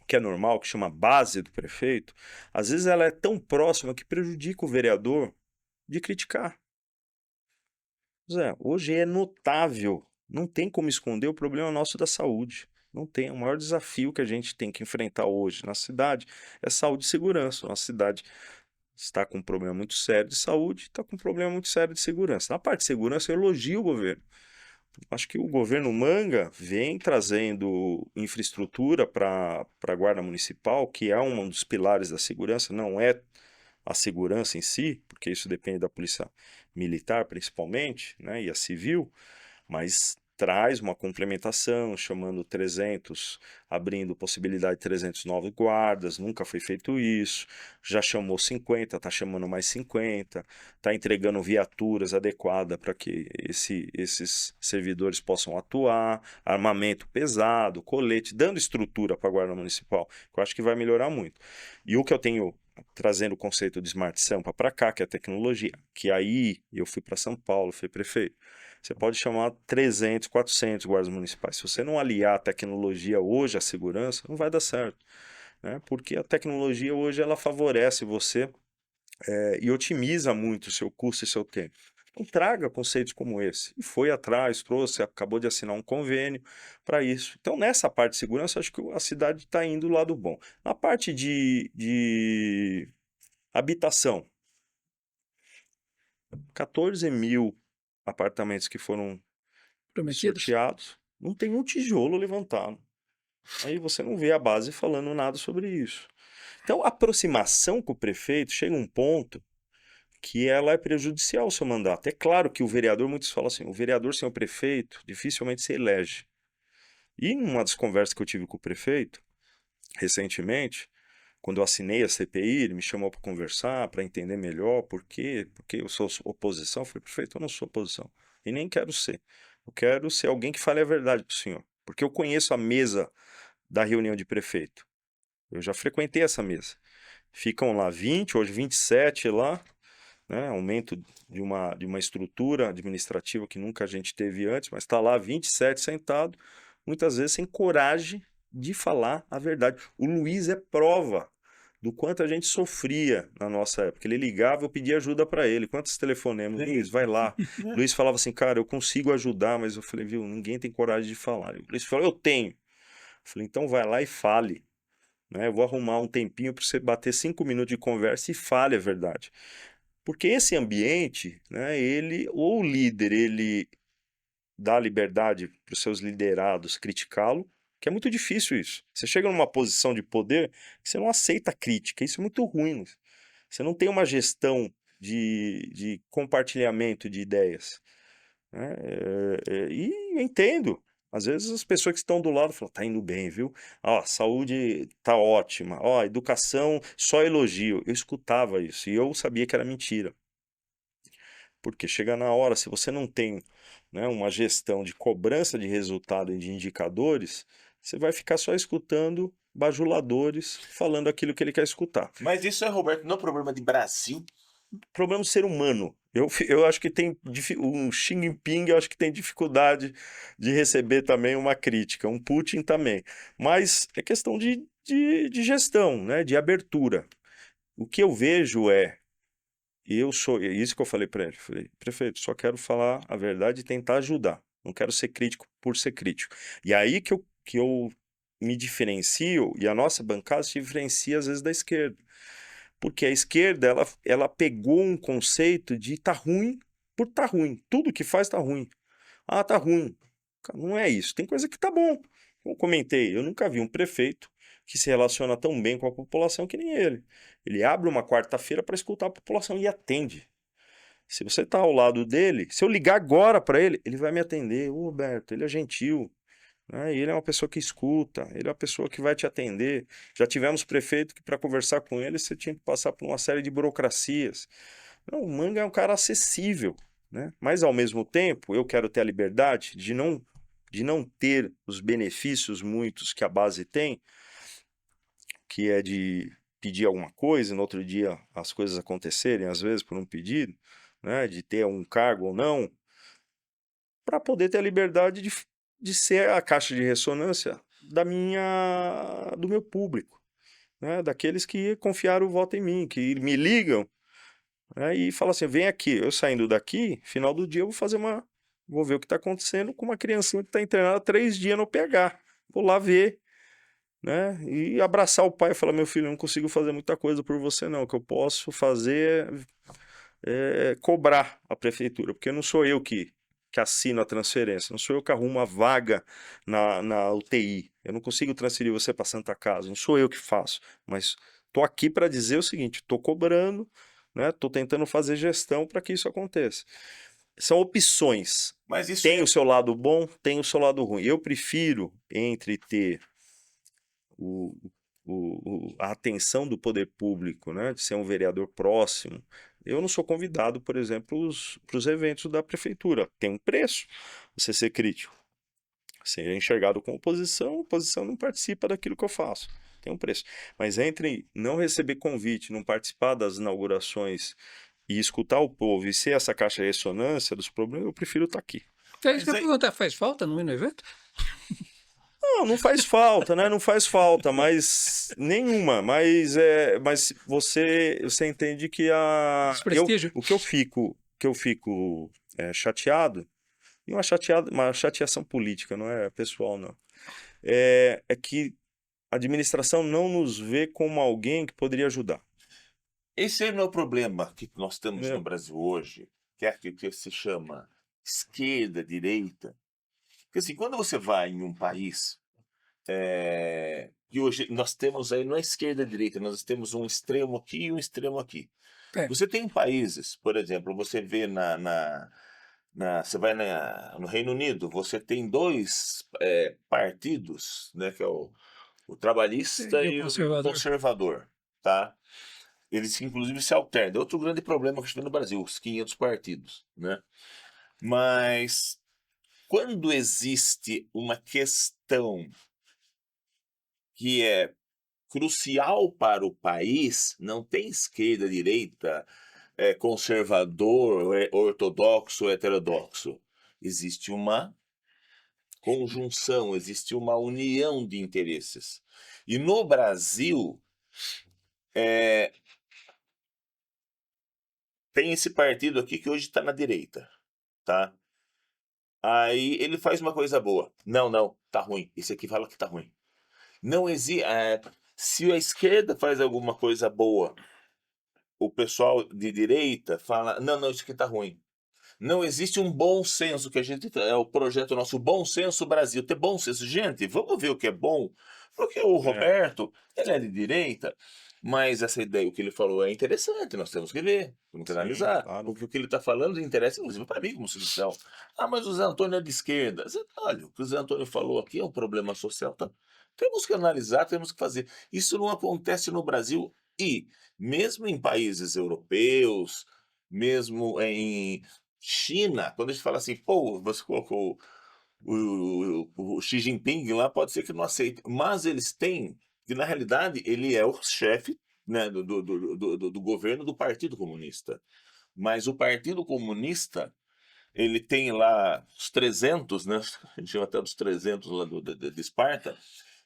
que é normal, que chama base do prefeito, às vezes ela é tão próxima que prejudica o vereador de criticar. Zé, hoje é notável, não tem como esconder o problema nosso da saúde. Não tem. O maior desafio que a gente tem que enfrentar hoje na cidade é saúde e segurança. Nossa cidade está com um problema muito sério de saúde, está com um problema muito sério de segurança. Na parte de segurança, eu elogio o governo. Acho que o governo Manga vem trazendo infraestrutura para a Guarda Municipal, que é um dos pilares da segurança, não é a segurança em si, porque isso depende da polícia militar principalmente, né, e a civil, mas traz uma complementação, chamando 300, abrindo possibilidade de 300 novos guardas, nunca foi feito isso, já chamou 50, está chamando mais 50, está entregando viaturas adequadas para que esses servidores possam atuar, armamento pesado, colete, dando estrutura para a Guarda Municipal, que eu acho que vai melhorar muito. E o que eu tenho trazendo o conceito de Smart Sampa para cá, que é a tecnologia, que aí eu fui para São Paulo, fui prefeito. Você pode chamar 300, 400 guardas municipais. Se você não aliar a tecnologia hoje à segurança, não vai dar certo, né? Porque a tecnologia hoje ela favorece você e otimiza muito o seu custo e seu tempo. Então traga conceitos como esse. E foi atrás, trouxe, acabou de assinar um convênio para isso. Então nessa parte de segurança, acho que a cidade está indo do lado bom. Na parte de habitação, 14 mil apartamentos que foram Prometidos? sorteados, não tem um tijolo levantado. Aí você não vê a base falando nada sobre isso. Então, a aproximação com o prefeito chega um ponto que ela é prejudicial ao seu mandato. É claro que o vereador, muitos falam assim, o vereador sem o prefeito dificilmente se elege. E numa das conversas que eu tive com o prefeito, recentemente, quando eu assinei a CPI, ele me chamou para conversar, para entender melhor por quê, porque eu sou oposição. Eu falei, prefeito, eu não sou oposição e nem quero ser. Eu quero ser alguém que fale a verdade para o senhor, porque eu conheço a mesa da reunião de prefeito. Eu já frequentei essa mesa. Ficam lá 20, hoje 27 lá, né? Aumento de uma estrutura administrativa que nunca a gente teve antes, mas está lá 27 sentado, muitas vezes sem coragem de falar a verdade. O Luiz é prova do quanto a gente sofria na nossa época. Ele ligava, eu pedia ajuda para ele. Quantos telefonemas? Luiz, vai lá. Luiz falava assim, cara, eu consigo ajudar, mas eu falei, viu, ninguém tem coragem de falar. O Luiz falou, eu tenho. Eu falei, então vai lá e fale. Né? Eu vou arrumar um tempinho para você bater 5 minutos de conversa e fale a verdade. Porque esse ambiente, né, ele, ou o líder, ele dá liberdade para os seus liderados criticá-lo, que é muito difícil isso. Você chega numa posição de poder que você não aceita crítica, isso é muito ruim. Você não tem uma gestão de compartilhamento de ideias, né? E eu entendo. Às vezes as pessoas que estão do lado falam, tá indo bem, viu? Ó, saúde tá ótima. Ó, educação, só elogio. Eu escutava isso e eu sabia que era mentira. Porque chega na hora, se você não tem, né, uma gestão de cobrança de resultado e de indicadores, você vai ficar só escutando bajuladores falando aquilo que ele quer escutar. Mas isso é, Roberto, não é problema de Brasil. Problema do ser humano. Eu acho que tem um Xi Jinping, eu acho que tem dificuldade de receber também uma crítica, um Putin também. Mas é questão de gestão, né, de abertura. O que eu vejo é é isso que eu falei para ele. Falei, prefeito, só quero falar a verdade e tentar ajudar. Não quero ser crítico por ser crítico. E aí que eu me diferencio, e a nossa bancada se diferencia às vezes da esquerda. Porque a esquerda, ela pegou um conceito de tá ruim por tá ruim. Tudo que faz tá ruim. Ah, tá ruim. Não é isso. Tem coisa que tá bom. Como comentei, eu nunca vi um prefeito que se relaciona tão bem com a população que nem ele. Ele abre uma quarta-feira para escutar a população e atende. Se você está ao lado dele, se eu ligar agora para ele, ele vai me atender. Ô, Roberto, ele é gentil, né? E ele é uma pessoa que escuta, ele é uma pessoa que vai te atender. Já tivemos prefeito que para conversar com ele você tinha que passar por uma série de burocracias. Não, o Manga é um cara acessível, né? Mas ao mesmo tempo, eu quero ter a liberdade de não ter os benefícios muitos que a base tem, que é de pedir alguma coisa e no outro dia as coisas acontecerem, às vezes por um pedido, né? De ter um cargo ou não, para poder ter a liberdade de ser a caixa de ressonância do meu público, né? Daqueles que confiaram o voto em mim, que me ligam, né? E falam assim, vem aqui, eu saindo daqui, final do dia eu vou ver o que está acontecendo com uma criancinha que está internada há 3 dias no PH, vou lá ver, né? E abraçar o pai e falar, meu filho, eu não consigo fazer muita coisa por você não, o que eu posso fazer é cobrar a prefeitura, porque não sou eu que assino a transferência, não sou eu que arrumo a vaga na UTI, eu não consigo transferir você para Santa Casa, não sou eu que faço, mas estou aqui para dizer o seguinte, estou cobrando, né? Estou tentando fazer gestão para que isso aconteça. São opções, Mas isso tem é o seu lado bom, tem o seu lado ruim. Eu prefiro entre ter o, a atenção do poder público, né, de ser um vereador próximo. Eu não sou convidado, por exemplo, para os eventos da prefeitura. Tem um preço você ser crítico. Ser enxergado como oposição, a oposição não participa daquilo que eu faço. Tem um preço. Mas entre não receber convite, não participar das inaugurações e escutar o povo e ser essa caixa de ressonância dos problemas, eu prefiro estar aqui. Então, é isso Mas que eu ia aí- perguntar, faz falta não ir no evento? Não, não faz falta, né? Não faz falta, mas nenhuma. Mas você entende que Desprestígio? o que eu fico chateado, e uma chateação política, não é pessoal, não. É que a administração não nos vê como alguém que poderia ajudar. Esse é o meu problema que nós temos no Entendeu? Brasil hoje, que é aquilo que se chama esquerda, direita. Porque assim, quando você vai em um país, que hoje nós temos aí, não é esquerda, direita, nós temos um extremo aqui e um extremo aqui. É. Você tem países, por exemplo, você vê você vai no Reino Unido, você tem dois partidos, né, que é o trabalhista E o e o conservador? conservador, tá? Eles inclusive se alternam. É outro grande problema que a gente tem no Brasil, os 500 partidos, né? Mas quando existe uma questão que é crucial para o país, não tem esquerda, direita, conservador, ortodoxo, heterodoxo. Existe uma conjunção, existe uma união de interesses. E no Brasil, tem esse partido aqui que hoje está na direita, tá? Aí ele faz uma coisa boa. Não, não, tá ruim. Esse aqui fala que tá ruim. Não existe. Se a esquerda faz alguma coisa boa, o pessoal de direita fala: não, não, isso aqui tá ruim. Não existe um bom senso que a gente. É o projeto nosso Bom Senso Brasil. Ter bom senso. Gente, vamos ver o que é bom. Porque o Roberto, ele é de direita, mas essa ideia, o que ele falou é interessante, nós temos que ver, temos que Sim, analisar. claro. Porque o que ele está falando interessa, inclusive, para mim como cidadão. Ah, mas o Zé Antônio é de esquerda. Olha, o que o Zé Antônio falou aqui é um problema social. Tá? Temos que analisar, temos que fazer. Isso não acontece no Brasil e, mesmo em países europeus, mesmo em China, quando a gente fala assim, pô, você colocou o Xi Jinping lá, pode ser que não aceite, mas eles têm, que na realidade ele é o chefe, né, do governo do Partido Comunista. Mas o Partido Comunista, ele tem lá os 300, né, a gente chama até dos 300 lá de Esparta,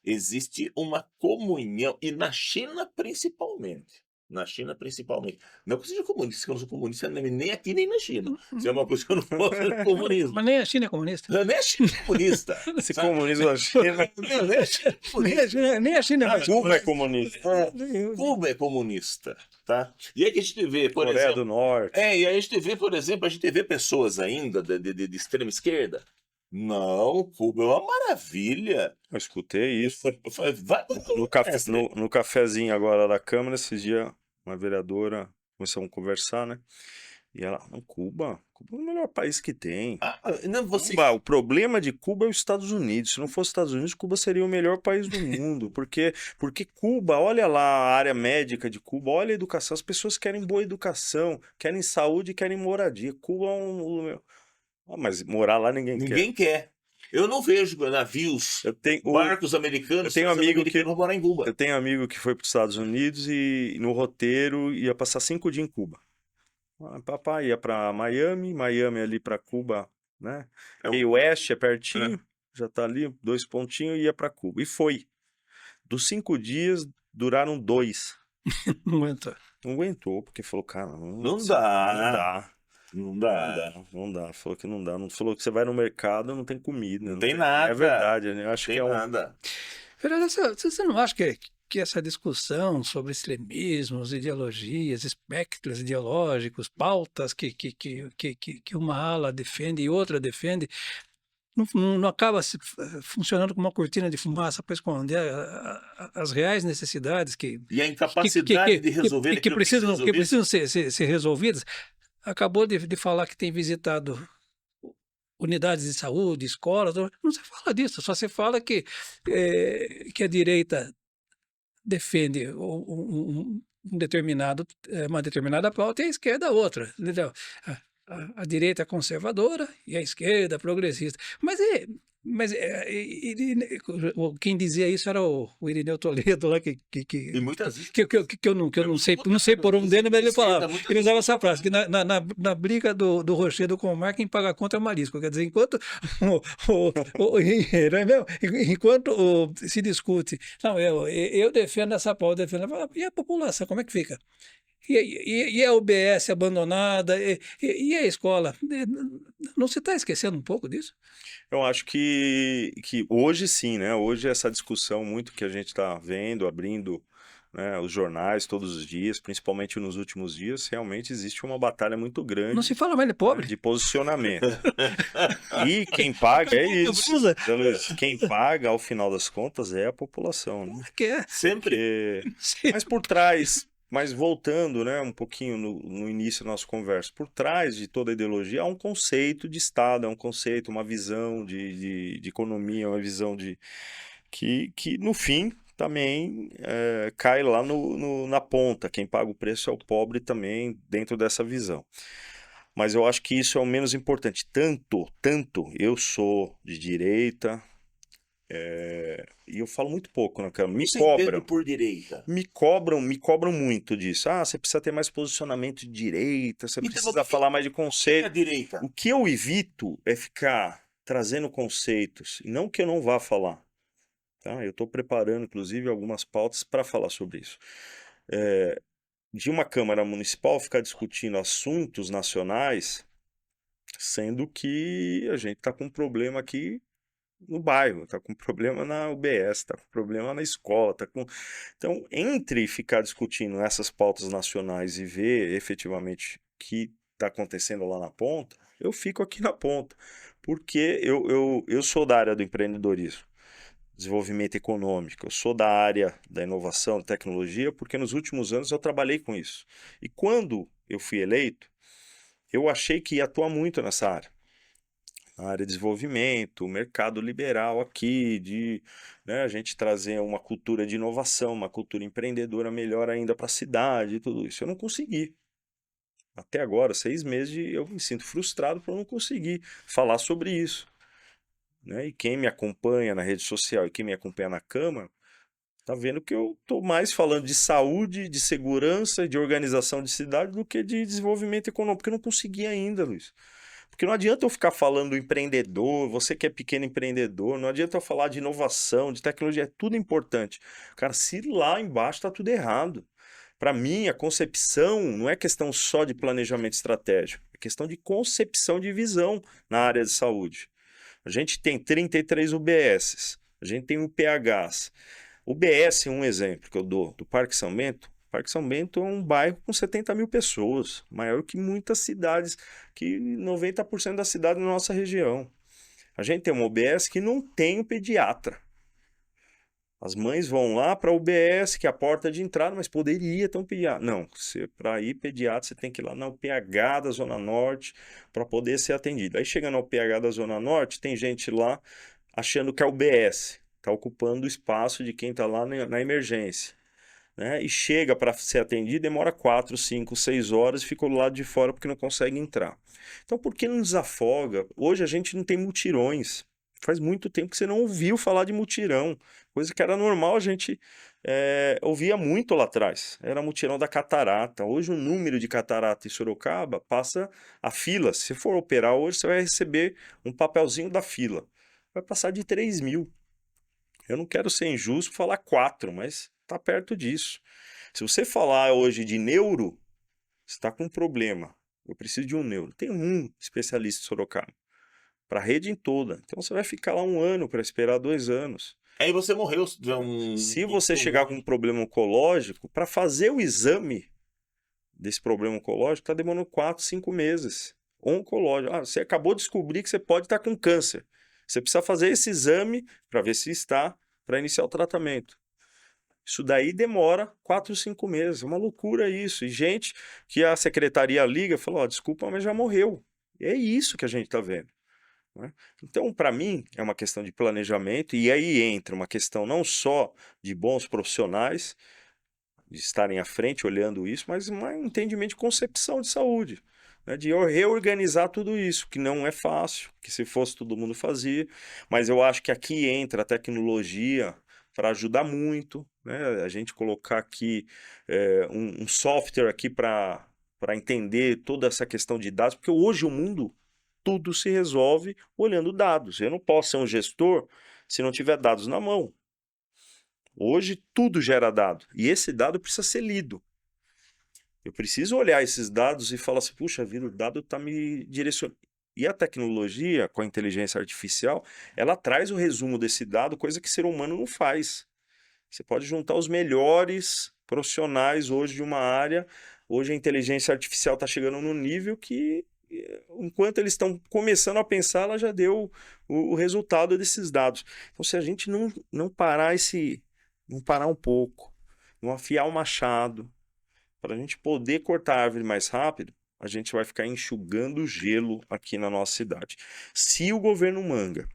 existe uma comunhão, e na China principalmente. Na China, principalmente. Não que eu seja comunista, que eu não sou comunista nem aqui nem na China. Isso é uma coisa que eu não posso fazer comunismo. Mas nem a China é comunista. Nem a China é comunista. Esse sabe? comunismo da China. Nem a China é comunista. Nem a China é mais Cuba é comunista. Cuba é comunista, tá? E aí que a gente vê, por Coreia exemplo. do Norte. E aí a gente vê, por exemplo, a gente vê pessoas ainda de extrema esquerda. Não, Cuba é uma maravilha. Eu escutei isso. Vai, No cafezinho agora da Câmara, esses dias, uma vereadora, começamos a conversar, né? E ela, não, Cuba é o melhor país que tem. Não, você... Cuba, o problema de Cuba é os Estados Unidos. Se não fosse os Estados Unidos, Cuba seria o melhor país do mundo. Porque Cuba, olha lá a área médica de Cuba, olha a educação. As pessoas querem boa educação, querem saúde, querem moradia. Cuba é mas morar lá ninguém quer. Ninguém quer. Eu não vejo navios, barcos Eu americanos, tenho trazendo amigo americanos morar em Cuba. Eu tenho amigo que foi para os Estados Unidos e no roteiro ia passar 5 dias em Cuba. Papai ia para Miami, Miami ali para Cuba, né? Key West é pertinho, já tá ali, 2 pontinhos e ia para Cuba. E foi. Dos 5 dias, duraram 2. Não aguenta. Não aguentou, porque falou, cara, Não dá. Não dá. Falou que não dá. Não falou que você vai no mercado, não tem comida. Não tem nada. É verdade, né? Eu acho que é nada. Fernando, você não acha que essa discussão sobre extremismos, ideologias, espectros ideológicos, pautas que uma ala defende e outra defende, não acaba funcionando como uma cortina de fumaça para esconder as reais necessidades E a incapacidade de resolver que precisam ser ser resolvidas? Acabou de falar que tem visitado unidades de saúde, escolas, não se fala disso, só se fala que a direita defende uma determinada pauta e a esquerda outra, entendeu? A direita é conservadora e a esquerda é progressista. Quem dizia isso era o Irineu Toledo lá E muitas vezes... que eu não sei por onde dele, mas ele falava, ele usava essa frase, que na briga do Rochedo com o Mar, quem paga a conta é o Marisco. Quer dizer, enquanto enquanto se discute, não, eu defendo essa pauta, e a população, como é que fica? E a UBS abandonada, e a escola? Não se está esquecendo um pouco disso? Eu acho que hoje sim, né? Hoje essa discussão muito que a gente está vendo, abrindo, né, os jornais todos os dias, principalmente nos últimos dias, realmente existe uma batalha muito grande. Não se fala mais de pobre. De posicionamento. E quem paga é isso. Zé Luiz, quem paga, ao final das contas, é a população. Né? Sempre. Mas por trás... Mas voltando, né, um pouquinho no início da nossa conversa, por trás de toda a ideologia há um conceito de Estado, é um conceito, uma visão de economia, uma visão que no fim também cai lá na ponta. Quem paga o preço é o pobre também dentro dessa visão. Mas eu acho que isso é o menos importante. Tanto, eu sou de direita, e eu falo muito pouco, né, cara? Me cobram. Por direita. Me cobram muito disso. Ah, você precisa ter mais posicionamento de direita, você precisa falar mais de conceito. Direita. O que eu evito é ficar trazendo conceitos, e não que eu não vá falar. Tá? Eu estou preparando, inclusive, algumas pautas para falar sobre isso. De uma Câmara Municipal ficar discutindo assuntos nacionais, sendo que a gente está com um problema aqui no bairro, tá com problema na UBS, tá com problema na escola, Então, entre ficar discutindo essas pautas nacionais e ver efetivamente o que está acontecendo lá na ponta, eu fico aqui na ponta, porque eu sou da área do empreendedorismo, desenvolvimento econômico, eu sou da área da inovação, da tecnologia, porque nos últimos anos eu trabalhei com isso. E quando eu fui eleito, eu achei que ia atuar muito nessa área. A área de desenvolvimento, o mercado liberal aqui, né, a gente trazer uma cultura de inovação, uma cultura empreendedora melhor ainda para a cidade e tudo isso. Eu não consegui. Até agora, 6 meses, eu me sinto frustrado por não conseguir falar sobre isso. Né? E quem me acompanha na rede social e quem me acompanha na Câmara, tá vendo que eu estou mais falando de saúde, de segurança, de organização de cidade do que de desenvolvimento econômico, porque eu não consegui ainda, Luiz. Porque não adianta eu ficar falando do empreendedor, você que é pequeno empreendedor, não adianta eu falar de inovação, de tecnologia, é tudo importante. Cara, se lá embaixo está tudo errado. Para mim, a concepção não é questão só de planejamento estratégico, é questão de concepção de visão na área de saúde. A gente tem 33 UBSs, a gente tem UPHs. UBS é um exemplo que eu dou, do Parque São Bento. Parque São Bento é um bairro com 70 mil pessoas, maior que muitas cidades, que 90% da cidade da nossa região. A gente tem uma UBS que não tem um pediatra. As mães vão lá para a UBS, que é a porta de entrada, mas poderia ter um pediatra. Não, para ir pediatra, você tem que ir lá na UPH da Zona Norte para poder ser atendido. Aí chega na UPH da Zona Norte, tem gente lá achando que é a UBS, está ocupando o espaço de quem está lá na emergência. Né? E chega para ser atendido, demora 4, 5, 6 horas e fica do lado de fora porque não consegue entrar. Então, por que não desafoga? Hoje a gente não tem mutirões. Faz muito tempo que você não ouviu falar de mutirão, coisa que era normal a gente ouvia muito lá atrás. Era mutirão da catarata. Hoje o número de catarata em Sorocaba passa a fila. Se for operar hoje, você vai receber um papelzinho da fila. Vai passar de 3.000. Eu não quero ser injusto falar 4, mas está perto disso. Se você falar hoje de neuro, você está com um problema. Eu preciso de um neuro. Tem um especialista em Sorocaba para a rede em toda. Então você vai ficar lá 1 ano para esperar 2 anos. Aí você morreu de Se um você chegar com um problema oncológico, para fazer o exame desse problema oncológico, está demorando 4, 5 meses. Oncológico. Você acabou de descobrir que você pode estar com câncer. Você precisa fazer esse exame para ver se está, para iniciar o tratamento. Isso daí demora 4, 5 meses. É uma loucura isso. E gente que a secretaria liga e fala, desculpa, mas já morreu. E é isso que a gente está vendo. Né? Então, para mim, é uma questão de planejamento, e aí entra uma questão não só de bons profissionais, de estarem à frente olhando isso, mas um entendimento de concepção de saúde, né? De reorganizar tudo isso, que não é fácil, que se fosse todo mundo fazia, mas eu acho que aqui entra a tecnologia para ajudar muito, né? A gente colocar aqui um software aqui para entender toda essa questão de dados, porque hoje o mundo tudo se resolve olhando dados. Eu não posso ser um gestor se não tiver dados na mão. Hoje tudo gera dado e esse dado precisa ser lido. Eu preciso olhar esses dados e falar assim, puxa vida, o dado está me direcionando. E a tecnologia, com a inteligência artificial, ela traz o resumo desse dado, coisa que ser humano não faz. Você pode juntar os melhores profissionais hoje de uma área. Hoje a inteligência artificial está chegando num nível que, enquanto eles estão começando a pensar, ela já deu o resultado desses dados. Então, se a gente não parar não parar um pouco, não afiar o machado, para a gente poder cortar a árvore mais rápido, a gente vai ficar enxugando gelo aqui na nossa cidade. Se o governo Manga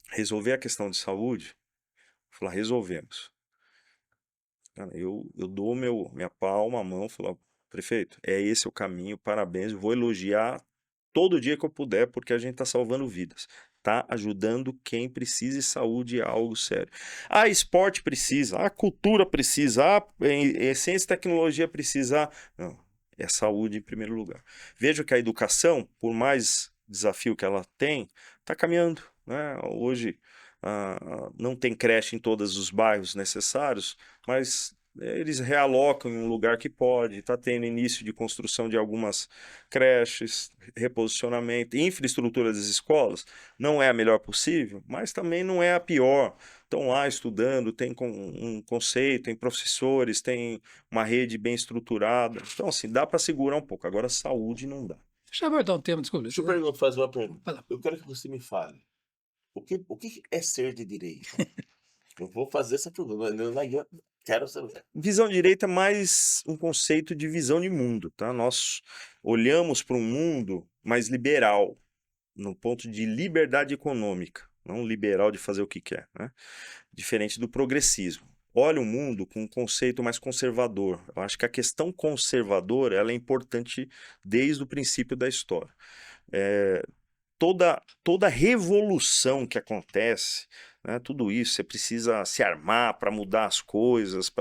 resolver a questão de saúde, falar, resolvemos. Cara, eu dou minha palma, a mão, falar, prefeito, é esse o caminho, parabéns, vou elogiar todo dia que eu puder, porque a gente está salvando vidas. Está ajudando quem precisa, e saúde é algo sério. Esporte precisa, cultura precisa, ciência e tecnologia precisa. Não, é saúde em primeiro lugar. Vejo que a educação, por mais desafio que ela tem, está caminhando. Né? Hoje não tem creche em todos os bairros necessários, mas eles realocam em um lugar que pode, está tendo início de construção de algumas creches, reposicionamento, infraestrutura das escolas, não é a melhor possível, mas também não é a pior. Estão lá estudando, tem um conceito, tem professores, tem uma rede bem estruturada. Então, assim, dá para segurar um pouco. Agora, saúde não dá. Deixa eu abordar um tema, desculpa. Deixa eu fazer uma pergunta. Vai lá. Eu quero que você me fale. O que é ser de direita? Eu vou fazer essa pergunta. Quero saber. Visão de direita é mais um conceito de visão de mundo, tá? Nós olhamos para um mundo mais liberal, no ponto de liberdade econômica, não liberal de fazer o que quer, né? Diferente do progressismo. Olha o mundo com um conceito mais conservador. Eu acho que a questão conservadora ela é importante desde o princípio da história. Toda revolução que acontece, né, tudo isso, você precisa se armar para mudar as coisas,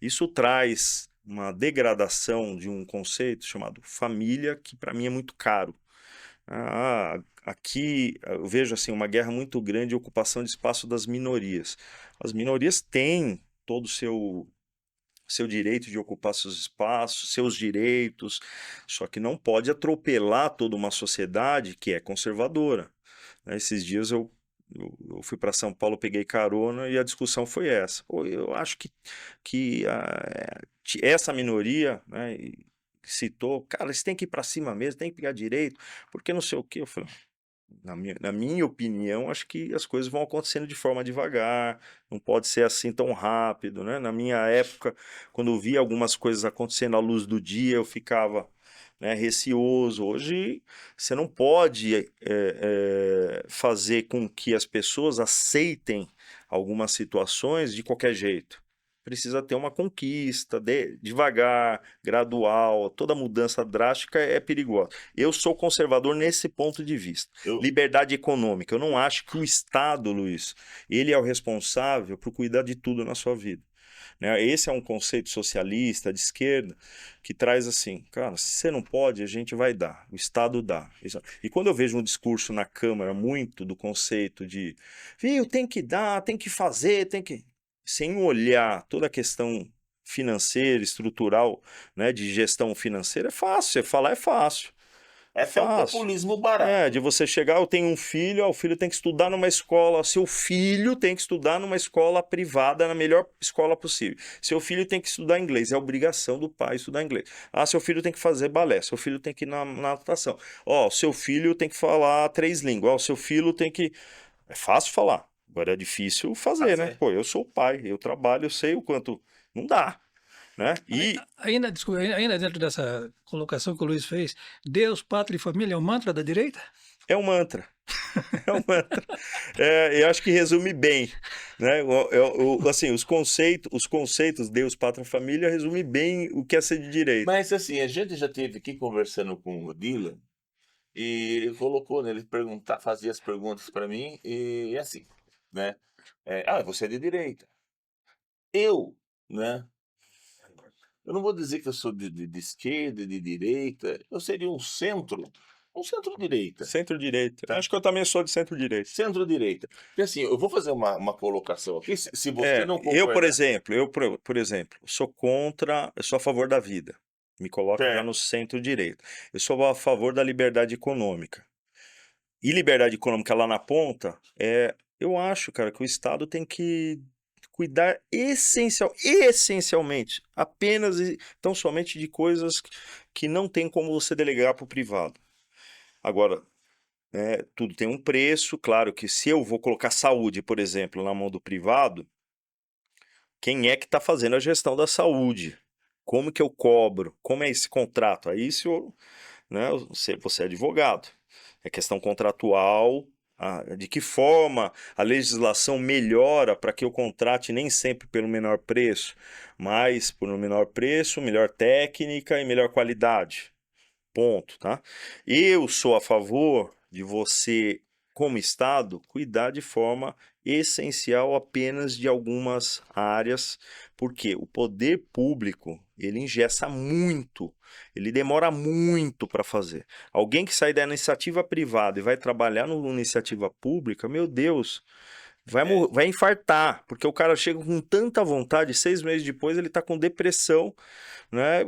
isso traz uma degradação de um conceito chamado família, que para mim é muito caro. Aqui eu vejo assim, uma guerra muito grande de ocupação de espaço das minorias. As minorias têm todo o seu direito de ocupar seus espaços, seus direitos, só que não pode atropelar toda uma sociedade que é conservadora. Né? Esses dias eu fui para São Paulo, peguei carona e a discussão foi essa. Pô, eu acho que essa minoria, né, citou, cara, eles têm que ir para cima mesmo, tem que pegar direito, porque não sei o quê. Eu falei, Na minha opinião, acho que as coisas vão acontecendo de forma devagar, não pode ser assim tão rápido, né? Na minha época, quando eu via algumas coisas acontecendo à luz do dia, eu ficava, né, receoso. Hoje, você não pode fazer com que as pessoas aceitem algumas situações de qualquer jeito. Precisa ter uma conquista, devagar, gradual. Toda mudança drástica é perigosa. Eu sou conservador nesse ponto de vista. Eu, Liberdade econômica. Eu não acho que o Estado, Luiz, ele é o responsável por cuidar de tudo na sua vida, né? Esse é um conceito socialista, de esquerda, que traz assim, cara, se você não pode, a gente vai dar, o Estado dá. E quando eu vejo um discurso na Câmara muito do conceito de, viu, tem que dar, tem que fazer, tem que... Sem olhar toda a questão financeira, estrutural, né, de gestão financeira, é fácil, você falar é fácil. É é o fácil. populismo É, de barato. você chegar, eu tenho um filho, o filho tem que estudar numa escola, seu filho tem que estudar numa escola privada, na melhor escola possível. Seu filho tem que estudar inglês, é obrigação do pai estudar inglês. Ah, seu filho tem que fazer balé, seu filho tem que ir na natação. Ó, seu filho tem que falar 3 línguas, ó, seu filho tem que... É fácil falar, agora é difícil fazer, né? Fazer. Pô, eu sou o pai, eu trabalho, eu sei o quanto... Não dá, né? E Ainda, desculpa, ainda dentro dessa colocação que o Luiz fez, Deus, pátria e família é o mantra da direita? é um mantra. É um mantra. É, eu acho que resume bem, né? Assim, os conceitos Deus, pátria, família resume bem o que é ser de direita. Mas assim, a gente já teve aqui conversando com o Dylan e ele colocou, né, ele fazia as perguntas para mim e assim, né? Você é de direita. Eu, né? Eu não vou dizer que eu sou de esquerda, de direita, eu seria um centro-direita, Centro-direita. tá? Acho que eu também sou de centro-direita. Centro-direita. Porque assim, eu vou fazer uma colocação aqui, se você não Eu, por concordar. exemplo, sou contra, eu sou a favor da vida. Me coloca já no Certo. centro-direita. Eu sou a favor da liberdade econômica. E liberdade econômica lá na ponta, eu acho, cara, que o Estado tem que cuidar essencialmente, apenas e tão somente de coisas que não tem como você delegar para o privado. Agora, tudo tem um preço, claro que se eu vou colocar saúde, por exemplo, na mão do privado, quem é que está fazendo a gestão da saúde? Como que eu cobro? Como é esse contrato? Aí se eu, né, você é advogado. É questão contratual, de que forma a legislação melhora para que eu contrate nem sempre pelo menor preço, mas por um menor preço, melhor técnica e melhor qualidade. Ponto, tá? Eu sou a favor de você, como Estado, cuidar de forma essencial apenas de algumas áreas, porque o poder público, ele engessa muito, ele demora muito para fazer. Alguém que sai da iniciativa privada e vai trabalhar numa iniciativa pública, meu Deus, É, vai infartar, porque o cara chega com tanta vontade, 6 meses depois ele está com depressão, né,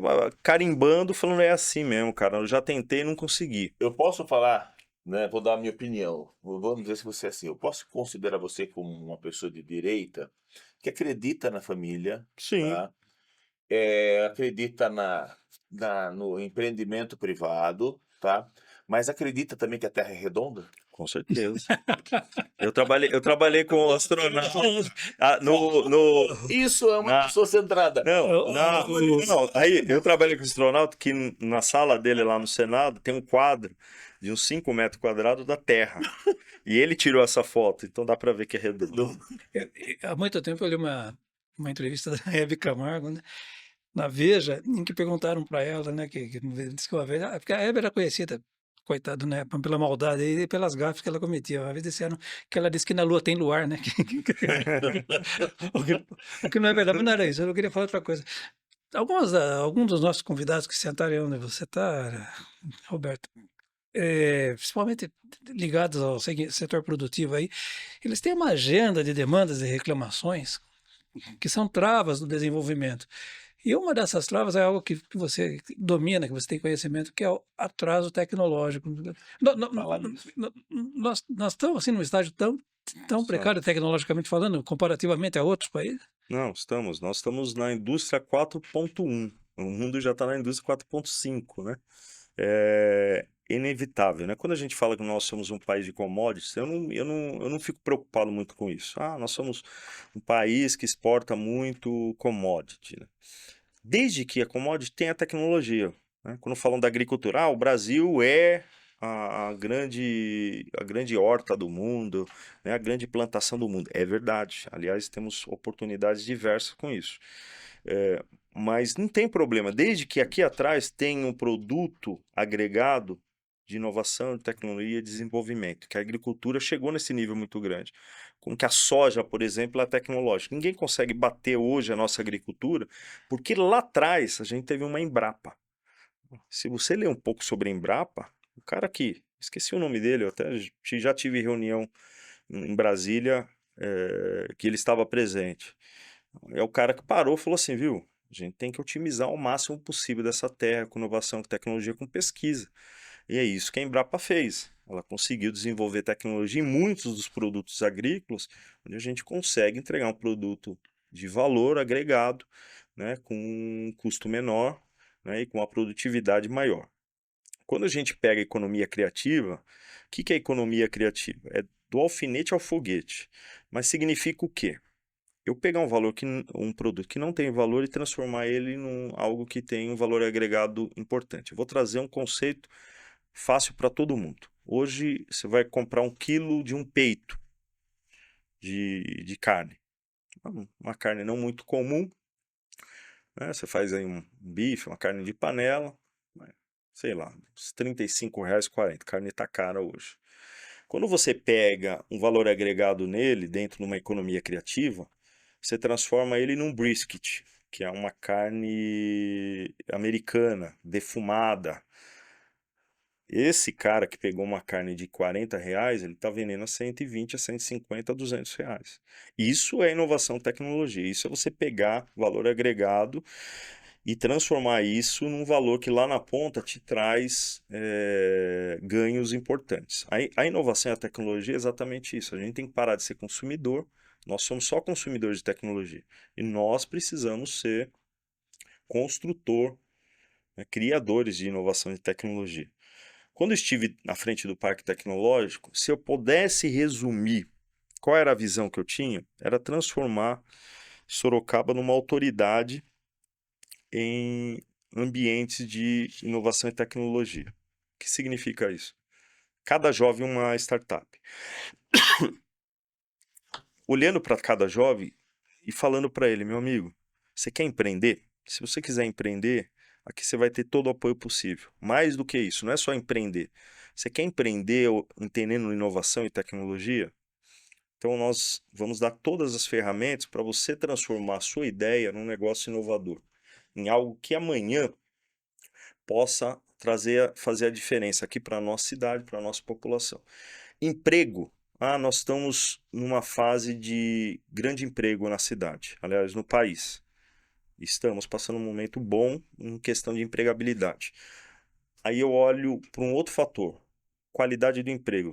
carimbando, falando é assim mesmo, cara, eu já tentei e não consegui. eu posso falar, né? Vou dar a minha opinião. Vamos dizer se você é assim. Eu posso considerar você como uma pessoa de direita que acredita na família, Sim, tá? Acredita no empreendimento privado, tá? Mas acredita também que a Terra é redonda? com certeza. Eu trabalhei com astronauta Isso é uma na, pessoa centrada. não, aí eu trabalhei com astronauta que na sala dele lá no Senado tem um quadro de uns 5 metros quadrados da Terra. E ele tirou essa foto, então dá para ver que é redondo. Há muito tempo eu li uma entrevista da Hebe Camargo, né, na Veja, em que perguntaram para ela, né, que disse que uma vez, porque a Hebe era conhecida, coitado, né, pela maldade e pelas gafes que ela cometia. Uma vez disseram que ela disse que na Lua tem luar, né? O que não é verdade, mas não era isso. Eu queria falar outra coisa. Alguns dos nossos convidados que sentaram aí onde você está, Roberto, principalmente ligados ao setor produtivo aí, eles têm uma agenda de demandas e reclamações que são travas do desenvolvimento. E uma dessas travas é algo que você domina, que você tem conhecimento, que é o atraso tecnológico. Fala nisso. Nós estamos assim num estágio tão precário tecnologicamente falando, comparativamente a outros países. Não, nós estamos na indústria 4.1. O mundo já está na indústria 4.5, né? é inevitável, né? Quando a gente fala que nós somos um país de commodities, eu não fico preocupado muito com isso. Ah, nós somos um país que exporta muito commodity, né? Desde que a commodity tenha tecnologia, né? Quando falam da agricultura, o Brasil é a grande horta do mundo, né? A grande plantação do mundo. É verdade. Aliás, temos oportunidades diversas com isso. É, mas não tem problema, desde que aqui atrás tenha um produto agregado de inovação, de tecnologia e desenvolvimento, que a agricultura chegou nesse nível muito grande. Como que a soja, por exemplo, é tecnológica. Ninguém consegue bater hoje a nossa agricultura, porque lá atrás a gente teve uma Embrapa. Se você ler um pouco sobre a Embrapa, o cara que, esqueci o nome dele, eu até já tive reunião em Brasília, que ele estava presente. É o cara que parou e falou assim, viu? A gente tem que otimizar o máximo possível dessa terra com inovação, com tecnologia, com pesquisa. E é isso que a Embrapa fez. Ela conseguiu desenvolver tecnologia em muitos dos produtos agrícolas, onde a gente consegue entregar um produto de valor agregado, né, com um custo menor, né, e com uma produtividade maior. Quando a gente pega a economia criativa, o que é economia criativa? É do alfinete ao foguete. Mas significa o quê? Eu pegar um produto que não tem valor e transformar ele em algo que tem um valor agregado importante. Eu vou trazer um conceito fácil para todo mundo. Hoje você vai comprar 1 quilo de um peito de carne. Uma carne não muito comum, né? Você faz aí um bife, uma carne de panela, né? Sei lá, uns R$ 35, 40. A carne está cara hoje. Quando você pega um valor agregado nele, dentro de uma economia criativa, você transforma ele num brisket, que é uma carne americana, defumada. Esse cara que pegou uma carne de R$ 40, ele está vendendo a 120, a 150, a R$ 200. Isso é inovação tecnologia. Isso é você pegar valor agregado e transformar isso num valor que lá na ponta te traz ganhos importantes. A inovação e a tecnologia é exatamente isso. A gente tem que parar de ser consumidor. Nós somos só consumidores de tecnologia. E nós precisamos ser construtor, né, criadores de inovação e tecnologia. Quando eu estive na frente do Parque Tecnológico, se eu pudesse resumir qual era a visão que eu tinha, era transformar Sorocaba numa autoridade em ambientes de inovação e tecnologia. O que significa isso? Cada jovem uma startup. Olhando para cada jovem e falando para ele, meu amigo, você quer empreender? Se você quiser empreender, aqui você vai ter todo o apoio possível. Mais do que isso, não é só empreender. Você quer empreender entendendo inovação e tecnologia? Então nós vamos dar todas as ferramentas para você transformar a sua ideia num negócio inovador, em algo que amanhã possa fazer a diferença aqui para a nossa cidade, para a nossa população. Emprego. Nós estamos numa fase de grande emprego na cidade, aliás, no país. Estamos passando um momento bom em questão de empregabilidade. Aí eu olho para um outro fator, qualidade do emprego.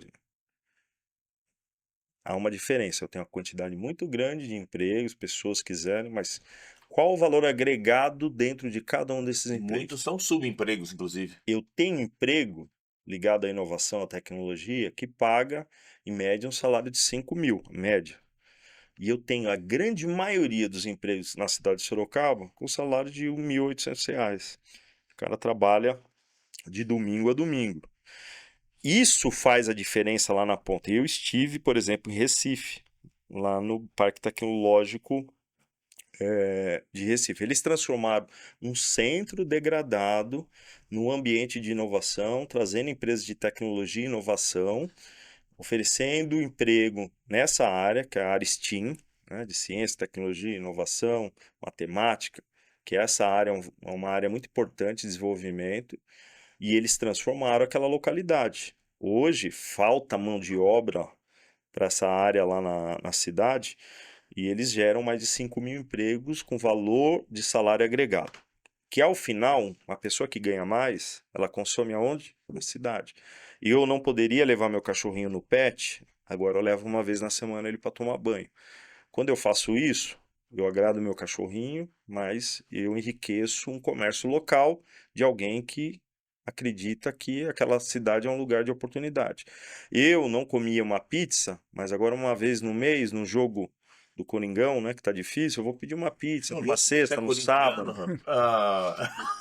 Há uma diferença, eu tenho uma quantidade muito grande de empregos, pessoas quiserem, mas qual o valor agregado dentro de cada um desses empregos? Muitos são subempregos, inclusive. Eu tenho emprego ligado à inovação, à tecnologia, que paga, em média, um salário de 5 mil, média. E eu tenho a grande maioria dos empregos na cidade de Sorocaba com salário de R$ 1.800. O cara trabalha de domingo a domingo. Isso faz a diferença lá na ponta. Eu estive, por exemplo, em Recife, lá no Parque Tecnológico de Recife. Eles transformaram um centro degradado num ambiente de inovação, trazendo empresas de tecnologia e inovação, oferecendo emprego nessa área, que é a área STEAM, né, de ciência, tecnologia, inovação, matemática, que essa área é uma área muito importante de desenvolvimento, e eles transformaram aquela localidade. Hoje, falta mão de obra para essa área lá na cidade, e eles geram mais de 5 mil empregos com valor de salário agregado. Que ao final, a pessoa que ganha mais, ela consome aonde? Na cidade. E eu não poderia levar meu cachorrinho no pet, agora eu levo uma vez na semana ele para tomar banho. Quando eu faço isso, eu agrado meu cachorrinho, mas eu enriqueço um comércio local de alguém que acredita que aquela cidade é um lugar de oportunidade. Eu não comia uma pizza, mas agora uma vez no mês, no jogo do Coringão, né, que tá difícil, eu vou pedir uma pizza Ô, numa louco, você é sexta, no corintiano, sábado. rapaz? Ah,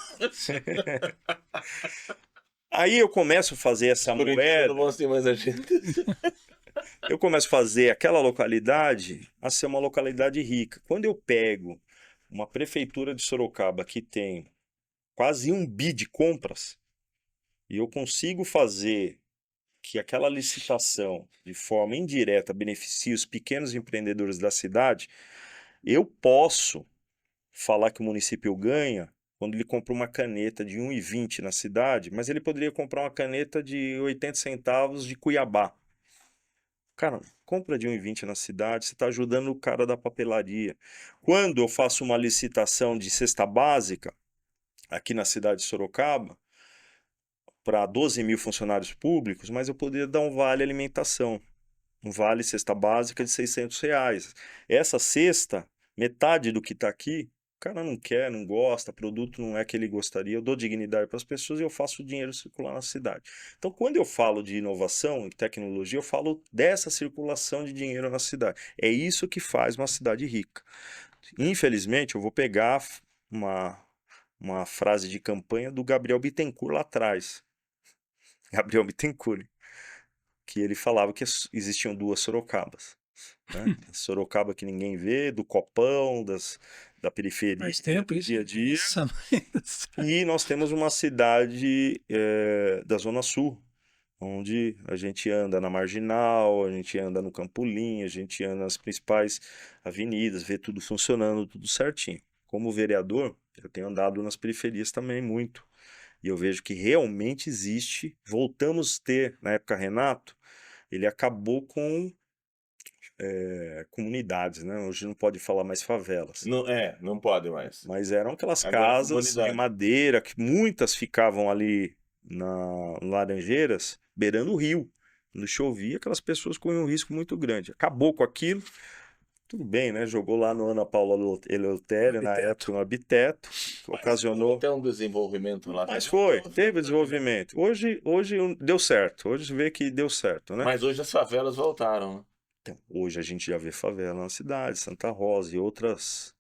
Aí eu começo a fazer os essa corintianos não moeda, vão ser mais a gente. eu começo a fazer aquela localidade a ser uma localidade rica. Quando eu pego uma prefeitura de Sorocaba que tem quase 1 bi de compras, e eu consigo fazer que aquela licitação, de forma indireta, beneficie os pequenos empreendedores da cidade, eu posso falar que o município ganha quando ele compra uma caneta de 1,20 na cidade, mas ele poderia comprar uma caneta de 80 centavos de Cuiabá. Cara, compra de 1,20 na cidade, você está ajudando o cara da papelaria. Quando eu faço uma licitação de cesta básica, aqui na cidade de Sorocaba, para 12 mil funcionários públicos, mas eu poderia dar um vale alimentação, um vale cesta básica de R$ 600. Essa cesta, metade do que está aqui, o cara não quer, não gosta, produto não é que ele gostaria, eu dou dignidade para as pessoas e eu faço o dinheiro circular na cidade. Então, quando eu falo de inovação e tecnologia, eu falo dessa circulação de dinheiro na cidade. É isso que faz uma cidade rica. Infelizmente, eu vou pegar uma, uma frase de campanha do Gabriel Bittencourt lá atrás. Gabriel Bittencourt, que ele falava que existiam 2 Sorocabas, né? Sorocaba que ninguém vê, do copão, da periferia, Faz tempo do isso. dia a dia. Nossa, mãe do céu. E nós temos uma cidade da Zona Sul, onde a gente anda na Marginal, a gente anda no Campolim, a gente anda nas principais avenidas, vê tudo funcionando, tudo certinho. Como vereador, eu tenho andado nas periferias também muito. E eu vejo que realmente existe. Voltamos a ter, na época Renato, ele acabou com comunidades, né? Hoje não pode falar mais favelas. Não, não pode mais. Mas eram aquelas Agora é casas de comunidade. madeira, que muitas ficavam ali na Laranjeiras, beirando o rio. Quando chovia, aquelas pessoas corriam um risco muito grande. Acabou com aquilo. Tudo bem, né? Jogou lá no Ana Paula Eleutério, na época, no Habiteto, que ocasionou. Até um desenvolvimento lá Mas também. teve desenvolvimento. Hoje deu certo. Hoje vê que deu certo, né? Mas hoje as favelas voltaram, né? Então, hoje a gente já vê favela na cidade, Santa Rosa e outras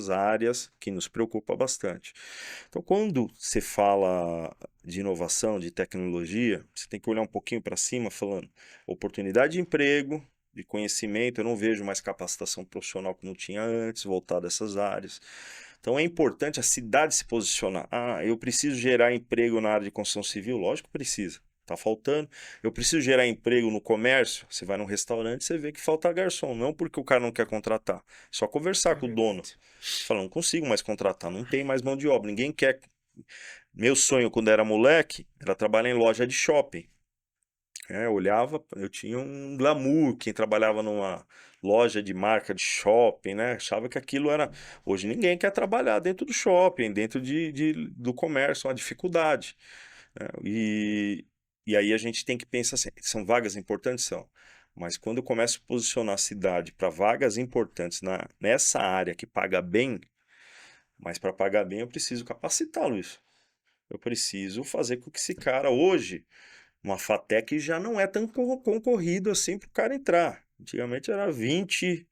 áreas que nos preocupa bastante. Então, quando você fala de inovação, de tecnologia, você tem que olhar um pouquinho para cima, falando oportunidade de emprego, de conhecimento. Eu não vejo mais capacitação profissional como tinha antes, voltada a essas áreas. Então, é importante a cidade se posicionar. Ah, eu preciso gerar emprego na área de construção civil? Lógico que precisa. Está faltando. Eu preciso gerar emprego no comércio? Você vai num restaurante, você vê que falta garçom. Não porque o cara não quer contratar. É só conversar com o dono. Você fala, não consigo mais contratar, não tem mais mão de obra. Ninguém quer. Meu sonho quando era moleque era trabalhar em loja de shopping. Eu olhava, eu tinha um glamour. Quem trabalhava numa loja de marca de shopping, né? Achava que aquilo era. Hoje ninguém quer trabalhar dentro do shopping, dentro do comércio, é uma dificuldade, né? E aí a gente tem que pensar assim, são vagas importantes? São. Mas quando eu começo a posicionar a cidade para vagas importantes nessa área que paga bem, mas para pagar bem eu preciso capacitá-lo isso. Eu preciso fazer com que esse cara hoje, uma FATEC já não é tão concorrido assim para o cara entrar. Antigamente era 20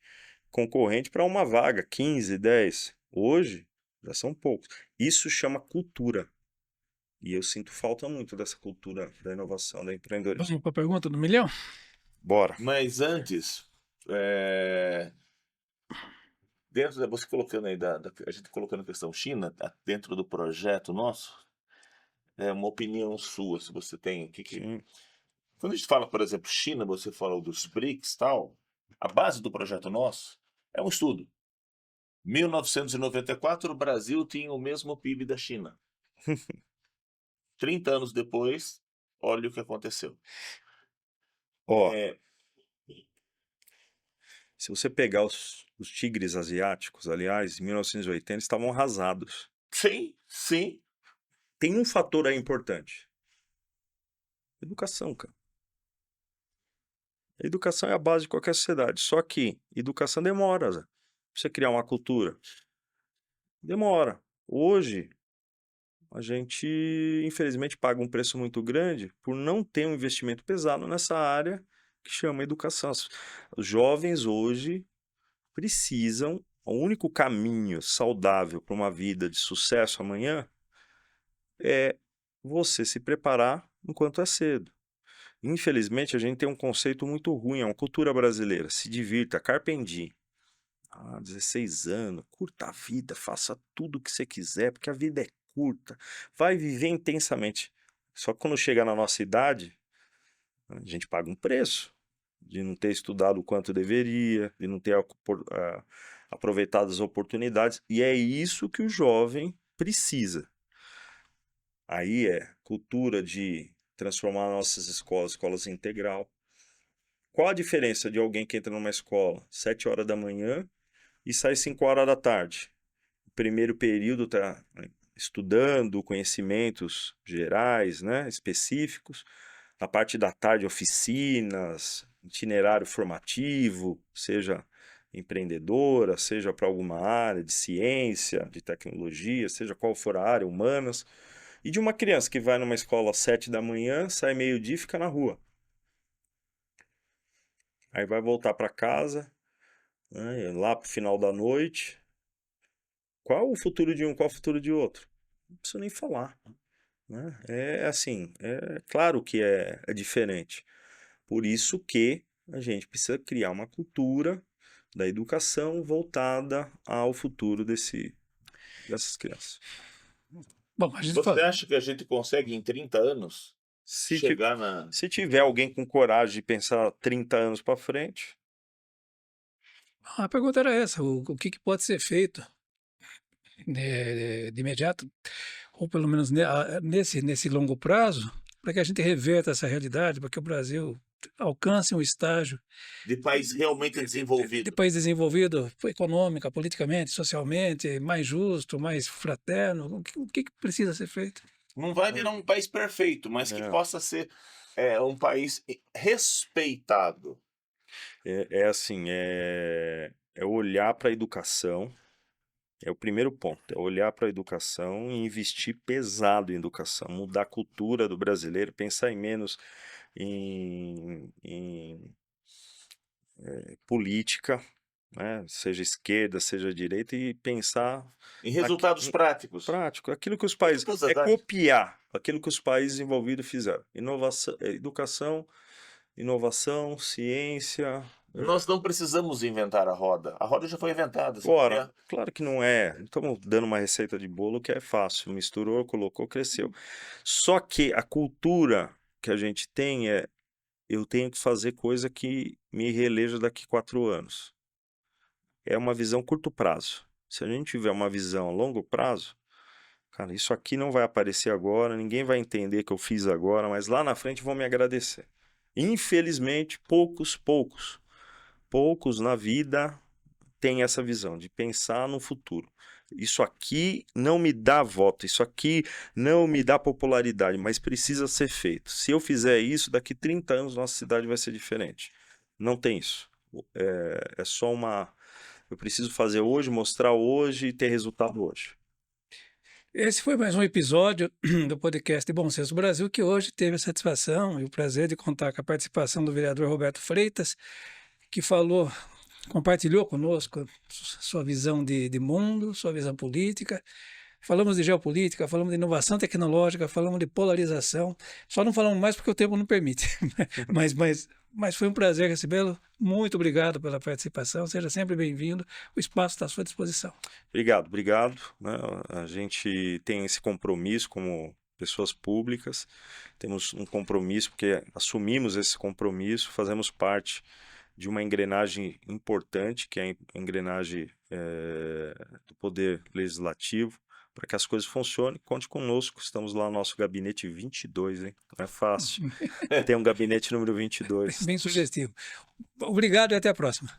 concorrentes para uma vaga, 15, 10. Hoje já são poucos. Isso chama cultura. E eu sinto falta muito dessa cultura da inovação, da empreendedorismo. Vamos para a pergunta do milhão? Bora. Mas antes, dentro você colocando aí, a gente colocando a questão China, dentro do projeto nosso, é uma opinião sua, se você tem. Sim. Quando a gente fala, por exemplo, China, você falou dos BRICS e tal, a base do projeto nosso é um estudo. 1994, o Brasil tinha o mesmo PIB da China. 30 anos depois, olha o que aconteceu. Ó, É, se você pegar os tigres asiáticos, aliás, em 1980 eles estavam arrasados. sim, sim. Tem um fator aí importante. Educação, cara. Educação é a base de qualquer sociedade. Só que educação demora, Zé. Pra você criar uma cultura. Demora. Hoje, a gente, infelizmente, paga um preço muito grande por não ter um investimento pesado nessa área que chama educação. Os jovens hoje precisam, o único caminho saudável para uma vida de sucesso amanhã é você se preparar enquanto é cedo. Infelizmente, a gente tem um conceito muito ruim, é uma cultura brasileira. Se divirta, carpe diem. 16 anos, curta a vida, faça tudo o que você quiser, porque a vida é curta. Vai viver intensamente. Só que quando chega na nossa idade, a gente paga um preço de não ter estudado o quanto deveria, de não ter aproveitado as oportunidades. E é isso que o jovem precisa. Aí é cultura de transformar nossas escolas integral. Qual a diferença de alguém que entra numa escola 7 horas da manhã e sai 5 horas da tarde? O primeiro período está estudando conhecimentos gerais, né, específicos. Na parte da tarde, oficinas, itinerário formativo, seja empreendedora, seja para alguma área de ciência, de tecnologia, seja qual for a área, humanas. E de uma criança que vai numa escola às 7 da manhã, sai meio-dia e fica na rua. Aí vai voltar para casa, né, lá para o final da noite. Qual o futuro de um, qual o futuro de outro? Não preciso nem falar. Né? É assim, é claro que é diferente. Por isso que a gente precisa criar uma cultura da educação voltada ao futuro dessas crianças. Bom, a gente Você fala. acha que a gente consegue em 30 anos chegar na... Se tiver alguém com coragem de pensar 30 anos para frente, A pergunta era essa: o que pode ser feito de imediato, ou pelo menos nesse longo prazo, para que a gente reverta essa realidade, para que o Brasil alcance um estágio de país realmente de desenvolvido? país desenvolvido econômica, politicamente, socialmente, mais justo, mais fraterno. O que precisa ser feito? Não vai virar um país perfeito, mas que É. possa ser um país respeitado. é assim, é olhar para a educação. É o primeiro ponto, é olhar para a educação e investir pesado em educação, mudar a cultura do brasileiro, pensar em menos em política, né? Seja esquerda, seja direita, e pensar Em resultados práticos. prático, aquilo que os países... Todas É as áreas. copiar aquilo que os países desenvolvidos fizeram. Inovação, educação, inovação, ciência... Nós não precisamos inventar a roda já foi inventada. Ora, claro que não é. Não estamos dando uma receita de bolo que é fácil. Misturou, colocou, cresceu. Só que a cultura que a gente tem é: eu tenho que fazer coisa que me reeleja daqui 4 anos. É uma visão curto prazo. Se a gente tiver uma visão a longo prazo, cara, isso aqui não vai aparecer agora, ninguém vai entender que eu fiz agora, mas lá na frente vão me agradecer. Infelizmente, poucos na vida tem essa visão de pensar no futuro. Isso aqui não me dá voto, isso aqui não me dá popularidade, mas precisa ser feito. Se eu fizer isso, daqui 30 anos nossa cidade vai ser diferente. Não tem isso. É só uma... Eu preciso fazer hoje, mostrar hoje e ter resultado hoje. Esse foi mais um episódio do podcast Bom Senso Brasil, que hoje teve a satisfação e o prazer de contar com a participação do vereador Roberto Freitas, que compartilhou conosco sua visão de mundo, sua visão política. Falamos de geopolítica, falamos de inovação tecnológica, falamos de polarização. Só não falamos mais porque o tempo não permite. mas foi um prazer recebê-lo. Muito obrigado pela participação. Seja sempre bem-vindo. O espaço está à sua disposição. Obrigado. Né? A gente tem esse compromisso como pessoas públicas. Temos um compromisso porque assumimos esse compromisso, fazemos parte de uma engrenagem importante, que é a engrenagem do Poder Legislativo, para que as coisas funcionem. Conte conosco, estamos lá no nosso gabinete 22, hein? Não é fácil. Tem um gabinete número 22. Bem sugestivo. Obrigado e até a próxima.